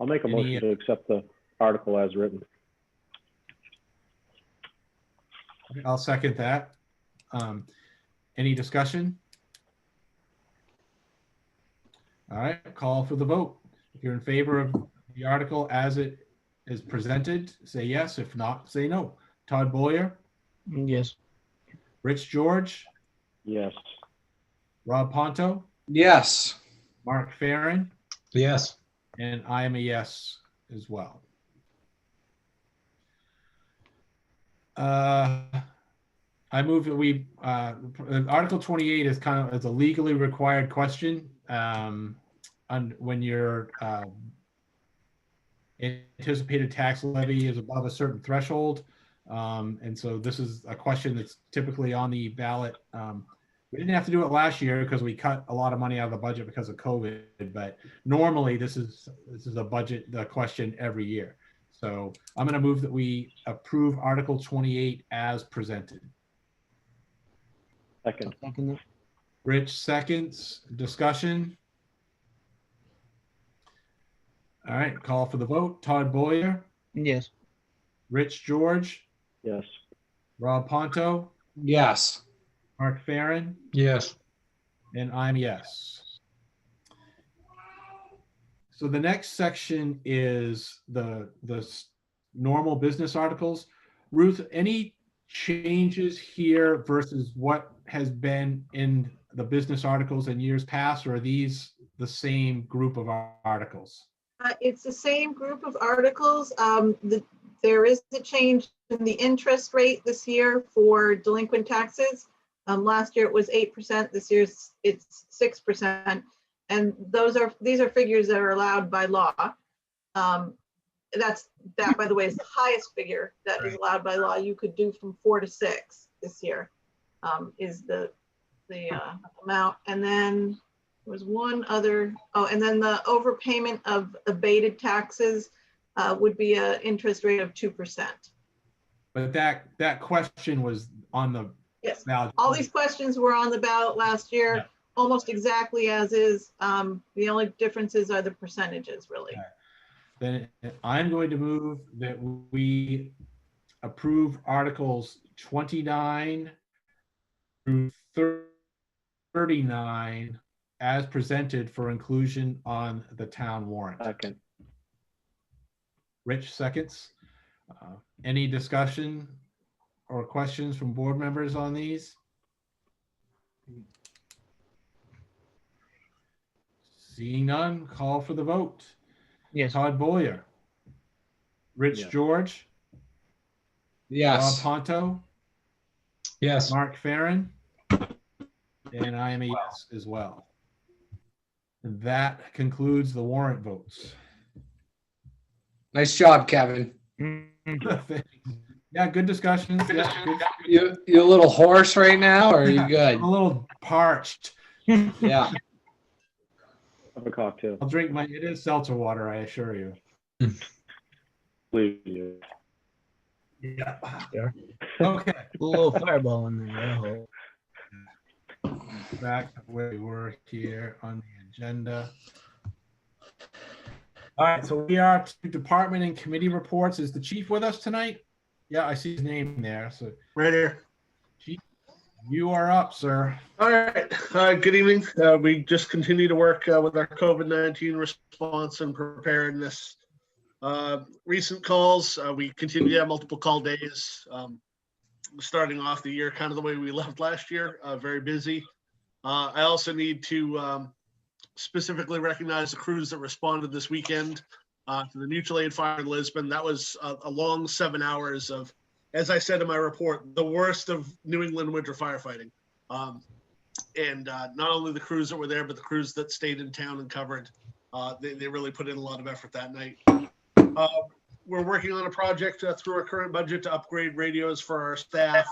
I'll make a motion to accept the article as written. I'll second that. Any discussion? All right, call for the vote. If you're in favor of the article as it is presented, say yes. If not, say no. Todd Boyer, Yes. Rich George, Yes. Rob Ponto, Yes. Mark Farren, Yes. and I am a yes as well. I move that we, Article 28 is kind of, it's a legally required question. On when your anticipated tax levy is above a certain threshold. And so this is a question that's typically on the ballot. We didn't have to do it last year because we cut a lot of money out of the budget because of COVID, but normally this is a budget question every year. So I'm going to move that we approve Article 28 as presented. Second. Second that. Rich seconds. Discussion. All right, call for the vote. Todd Boyer, Yes. Rich George, Yes. Rob Ponto, Yes. Mark Farren, Yes. and I'm yes. So the next section is the normal business articles. Ruth, any changes here versus what has been in the business articles in years past, or are these the same group of articles? It's the same group of articles. There is a change in the interest rate this year for delinquent taxes. Last year it was 8%. This year it's 6%. And these are figures that are allowed by law. That, by the way, is the highest figure that is allowed by law. You could do from 4 to 6 this year, is the amount. And then there was one other, and then the overpayment of abated taxes would be an interest rate of 2%. But that question was on the Yes, ballot. all these questions were on the ballot last year, Yeah. almost exactly as is. The only differences are the percentages, really. Then I'm going to move that we approve Articles 29 through 39 as presented for inclusion on the town warrant. Second. Rich seconds. Any discussion or questions from board members on these? Seeing none, call for the vote. Yes. Todd Boyer, Rich Yes. George, Rob Yes. Ponto, Yes. Mark Farren, and I am a yes as well. And that concludes the warrant votes. Nice job, Kevin. Yeah, good discussions. Yeah, good. You a little hoarse right now, or are you good? I'm a little parched. Yeah. Have a cocktail. I'll drink it is seltzer water, I assure you. Believe you. Yeah. Yeah. Okay, A little fireball in there. I hope. back to where we were here on the agenda. All right, so we are to department and committee reports. Is the chief with us tonight? Yeah, I see his name there. So Right here. Chief, you are up, sir. All right. Good evening. We just continue to work with our COVID-19 response and preparedness. Recent calls, we continue to have multiple call days. Starting off the year kind of the way we left last year, very busy. I also need to specifically recognize the crews that responded this weekend to the mutual aid fire in Lisbon. That was a long 7 hours of, as I said in my report, the worst of New England winter firefighting. And not only the crews that were there, but the crews that stayed in town and covered. They really put in a lot of effort that night. We're working on a project through our current budget to upgrade radios for our staff.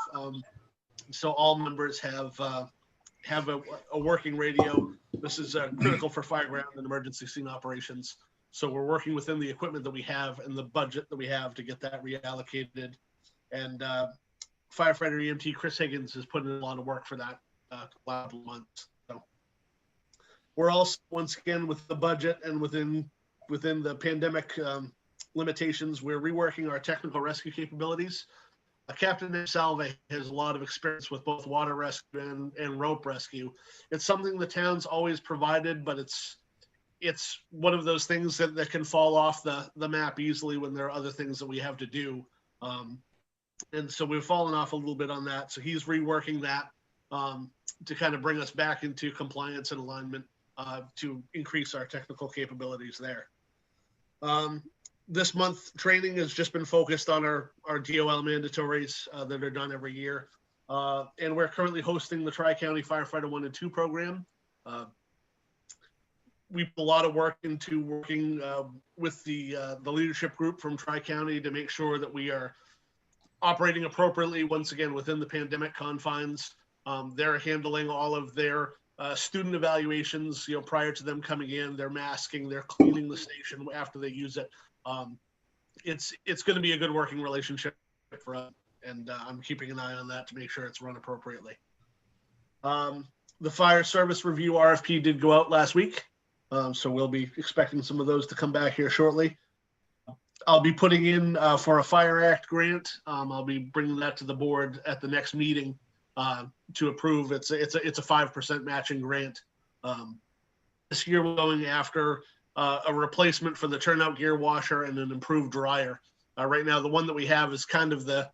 So all members have a working radio. This is critical for fireground and emergency scene operations. So we're working within the equipment that we have and the budget that we have to get that reallocated. And firefighter EMT Chris Higgins has put in a lot of work for that last months. So we're also, once again, with the budget and within the pandemic limitations, we're reworking our technical rescue capabilities. Captain Salve has a lot of experience with both water rescue and rope rescue. It's something the town's always provided, but it's one of those things that can fall off the map easily when there are other things that we have to do. And so we've fallen off a little bit on that. So he's reworking that to kind of bring us back into compliance and alignment to increase our technical capabilities there. This month, training has just been focused on our DOL mandatories that are done every year. And we're currently hosting the Tri-County Firefighter 1 and 2 program. We put a lot of work into working with the leadership group from Tri-County to make sure that we are operating appropriately, once again, within the pandemic confines. They're handling all of their student evaluations, prior to them coming in. They're masking, they're cleaning the station after they use it. It's going to be a good working relationship for us, and I'm keeping an eye on that to make sure it's run appropriately. The fire service review RFP did go out last week, so we'll be expecting some of those to come back here shortly. I'll be putting in for a Fire Act grant. I'll be bringing that to the board at the next meeting to approve. It's a 5% matching grant. This year we're going after a replacement for the turnout gear washer and an improved dryer. Right now, the one that we have is kind of the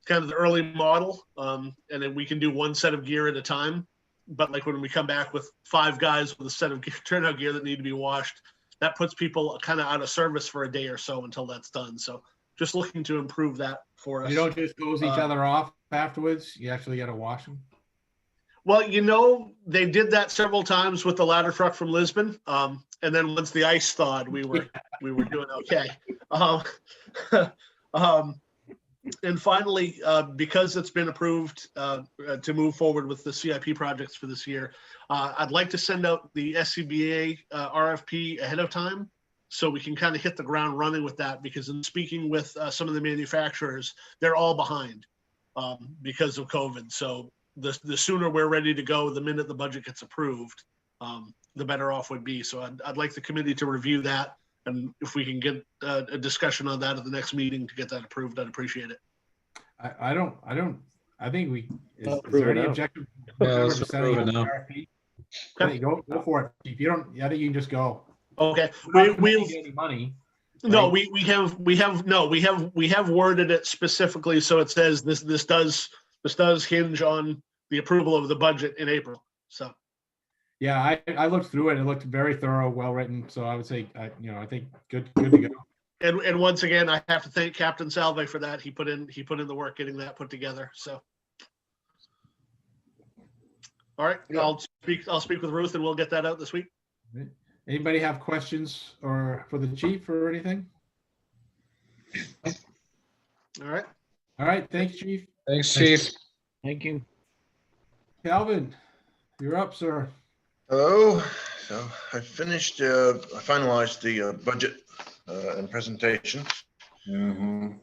early model, and then we can do one set of gear at a time. But like when we come back with 5 guys with a set of turnout gear that need to be washed, that puts people kind of out of service for a day or so until that's done. So just looking to improve that for us. You don't just hose each other off afterwards. You actually got to wash them. Well, they did that several times with the ladder truck from Lisbon. And then once the ice thawed, we were doing okay. And finally, because it's been approved to move forward with the CIP projects for this year, I'd like to send out the SCBA RFP ahead of time so we can kind of hit the ground running with that, because in speaking with some of the manufacturers, they're all behind because of COVID. So the sooner we're ready to go, the minute the budget gets approved, the better off would be. So I'd like the committee to review that. And if we can get a discussion on that at the next meeting to get that approved, I'd appreciate it. I think we, is Approve there it any now. objection? Yeah, let's Sending approve it out now. the RFP? I think go for it. If you don't, I think you can just go. Okay. We're not getting any money. No, right? we have worded it specifically so it says this does hinge on the approval of the budget in April. So Yeah, I looked through it. It looked very thorough, well written. So I would say, I think good to go. and once again, I have to thank Captain Salve for that. He put in the work getting that put together. So all right, I'll speak with Ruth and we'll get that out this week. Anybody have questions or for the chief or anything? All right. All right, thanks, chief. Thanks, Chief. Thank you. Calvin, you're up, sir. Hello. So I finalized the budget and presentations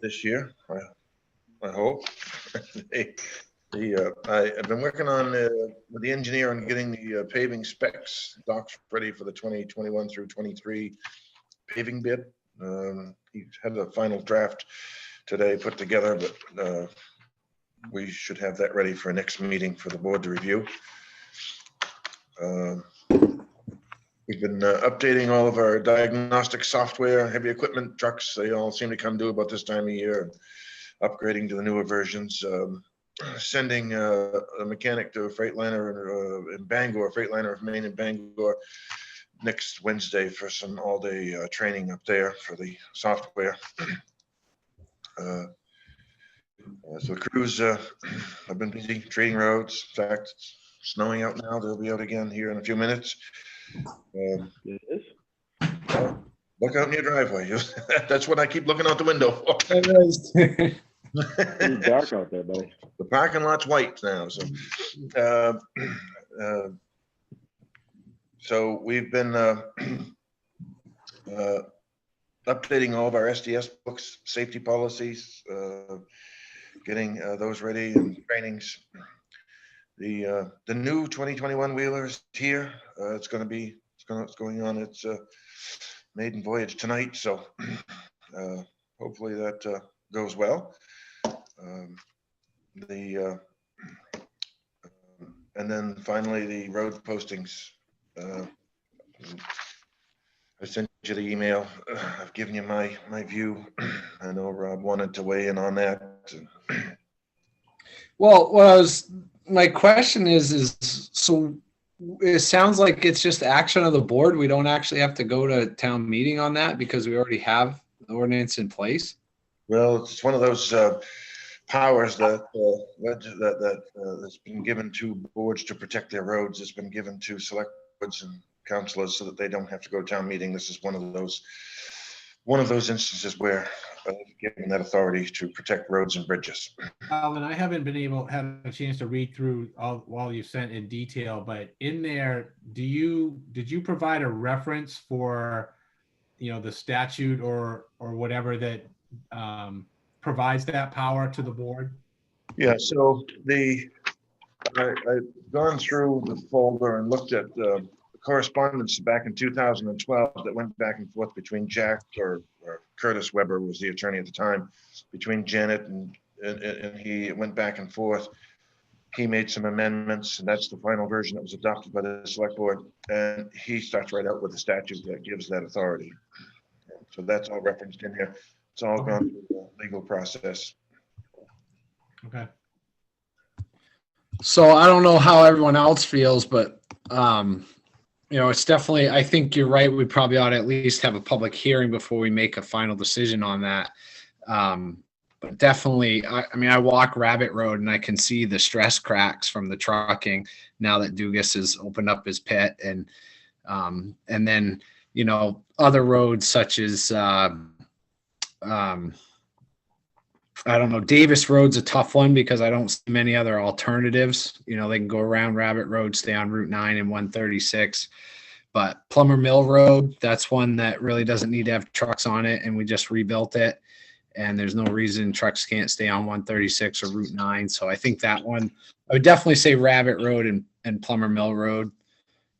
this year. I hope. I've been working on with the engineer on getting the paving specs docs ready for the 2021 through 23 paving bid. He had the final draft today put together, but we should have that ready for next meeting for the board to review. We've been updating all of our diagnostic software, heavy equipment trucks. They all seem to come due about this time of year, upgrading to the newer versions. Sending a mechanic to a Freightliner in Bangor, Freightliner of Maine in Bangor next Wednesday for some all-day training up there for the software. So crews have been busy treating roads. In fact, it's snowing out now. They'll be out again here in a few minutes. It is. Look out in your driveway. That's what I keep looking out the window for. It's dark out there, buddy. The parking lot's white now, so. So we've been updating all of our SDS books, safety policies, getting those ready and trainings. The new 2021 Wheeler is here. It's going on its maiden voyage tonight, so hopefully that goes well. The and then finally, the road postings. I sent you the email. I've given you my view. I know Rob wanted to weigh in on that. Well, my question is so it sounds like it's just action of the board. We don't actually have to go to town meeting on that because we already have the ordinance in place. Well, it's one of those powers that that's been given to boards to protect their roads. It's been given to select boards and councilors so that they don't have to go to town meeting. This is one of those instances where given that authority to protect roads and bridges. And I haven't had a chance to read through all you sent in detail, but in there, did you provide a reference for, the statute or whatever that provides that power to the board? Yeah, so I've gone through the folder and looked at the correspondence back in 2012 that went back and forth between Jack or Curtis Weber was the attorney at the time, between Janet and he went back and forth. He made some amendments, and that's the final version that was adopted by the select board. And he starts right out with the statute that gives that authority. So that's all referenced in here. It's all gone through the legal process. Okay. So I don't know how everyone else feels, but it's definitely, I think you're right. We probably ought to at least have a public hearing before we make a final decision on that. But definitely, I walk Rabbit Road and I can see the stress cracks from the trucking now that Dugas has opened up his pit, and then, other roads such as, I don't know, Davis Road's a tough one because I don't see many other alternatives. They can go around Rabbit Road, stay on Route 9 and 136. But Plummer Mill Road, that's one that really doesn't need to have trucks on it, and we just rebuilt it. And there's no reason trucks can't stay on 136 or Route 9. So I think that one, I would definitely say Rabbit Road and Plummer Mill Road,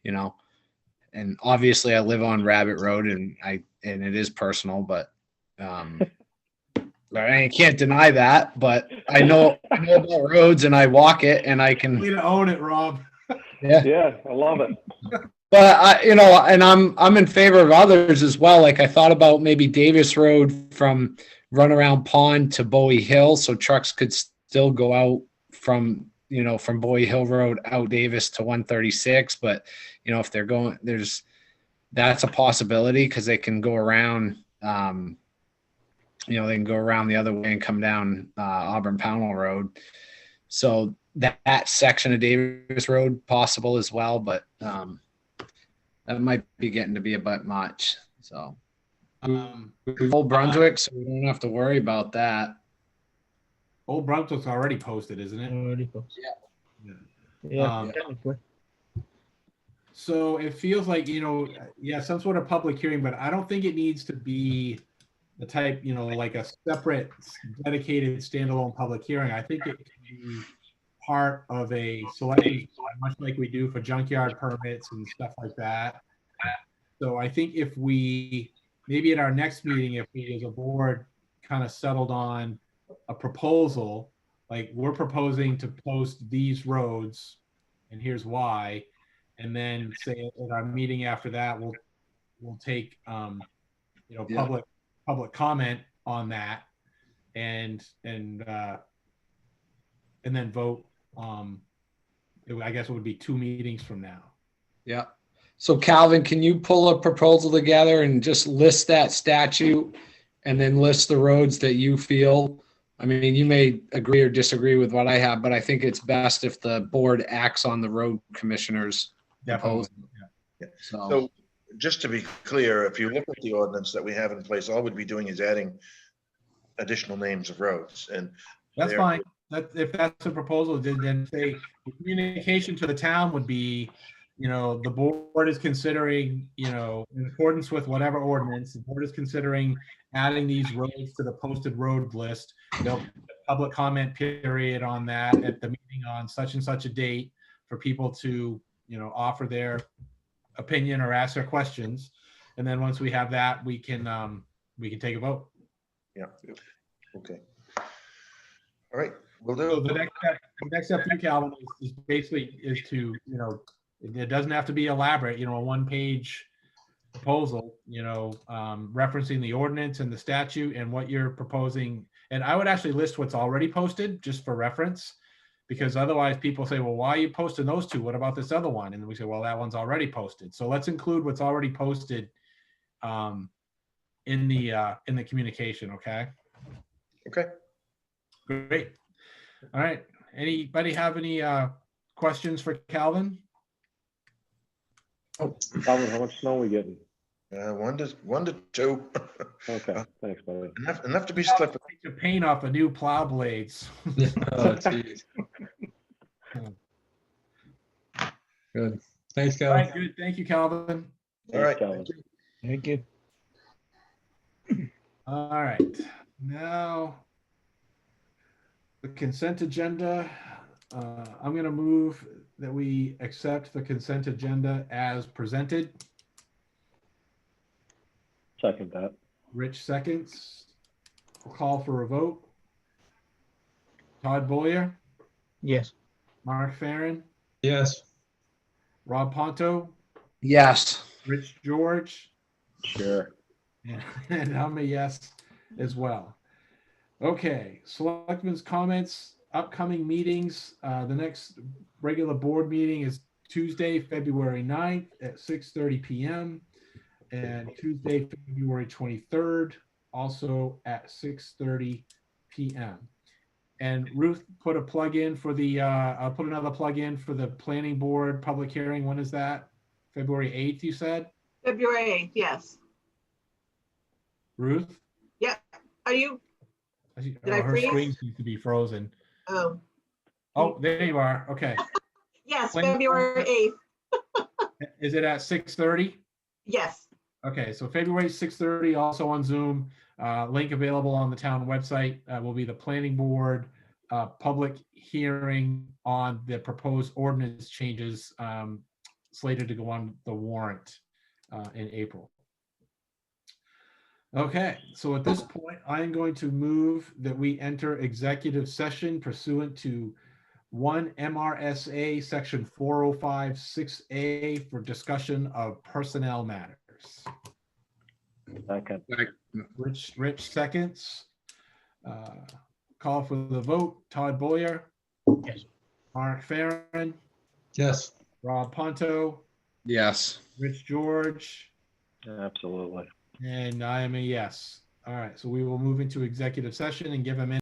And obviously I live on Rabbit Road and it is personal, but I can't deny that, but I know about roads and I walk it and I can. Way to own it, Rob. Yeah, I love it. But and I'm in favor of others as well. Like I thought about maybe Davis Road from Runaround Pond to Bowie Hill, so trucks could still go out from Bowie Hill Road out Davis to 136. But if they're going, that's a possibility because they can go around. They can go around the other way and come down Auburn Pownell Road. So that section of Davis Road possible as well, but that might be getting to be a bit much. So Old Brunswick, so we don't have to worry about that. Old Brunswick's already posted, isn't it? Already posted. Yeah. Technically. So it feels like, some sort of public hearing, but I don't think it needs to be the type, like a separate dedicated standalone public hearing. I think it can be part of a selection, much like we do for junkyard permits and stuff like that. So I think if we, maybe at our next meeting, if we as a board kind of settled on a proposal, like we're proposing to post these roads and here's why, and then say at our meeting after that, we'll take, public comment on that and then vote. I guess it would be 2 meetings from now. Yeah. So Calvin, can you pull a proposal together and just list that statute and then list the roads that you feel? I mean, you may agree or disagree with what I have, but I think it's best if the board acts on the road commissioner's proposal. Yeah. So just to be clear, if you look at the ordinance that we have in place, all we'd be doing is adding additional names of roads, and that's fine. If that's a proposal, then say the communication to the town would be, the board is considering, in accordance with whatever ordinance, the board is considering adding these roads to the posted road list. There'll be a public comment period on that at the meeting on such and such a date for people to, offer their opinion or ask their questions. And then once we have that, we can take a vote. Yeah. Okay. All right, we'll So do. the next step for you, Calvin, is basically to, it doesn't have to be elaborate, a one-page proposal, referencing the ordinance and the statute and what you're proposing. And I would actually list what's already posted just for reference, because otherwise people say, well, why are you posting those two? What about this other one? And then we say, well, that one's already posted. So let's include what's already posted in the communication, okay? Okay. Great. All right. Anybody have any questions for Calvin? Calvin, how much snow are we getting? 1 to 2. Okay, thanks, buddy. Enough to be slippery. Take the paint off the new plow blades. Oh, geez. Good. Thanks, All Calvin. right, good. Thank you, Calvin. All right. Calvin. Thank you. All right. Now, the consent agenda. I'm going to move that we accept the consent agenda as presented. Second that. Rich seconds. We'll call for a vote. Todd Boyer, Yes. Mark Farren, Yes. Rob Ponto, Yes. Rich George, Sure. and I'm a yes as well. Okay, selectmen's comments, upcoming meetings. The next regular board meeting is Tuesday, February 9th at 6:30 p.m. and Tuesday, February 23rd, also at 6:30 p.m. And Ruth put a plug in for the, I'll put another plug in for the planning board public hearing. When is that? February 8th, you said? February 8th, yes. Ruth? Yeah, are you, Did I her freeze? screen seems to be frozen. oh, Oh, there you are. Okay. yes, When- February 8th, Is it at 6:30? yes. Okay, so February 6:30, also on Zoom. Link available on the town website will be the planning board public hearing on the proposed ordinance changes slated to go on the warrant in April. Okay, so at this point, I'm going to move that we enter executive session pursuant to 1 MRSA Section 405-6A for discussion of personnel matters. Second. Rich seconds. Call for the vote. Todd Boyer, Yes. Mark Farren, Yes. Rob Ponto, Yes. Rich George, Absolutely. and I am a yes. All right, so we will move into executive session and give a minute.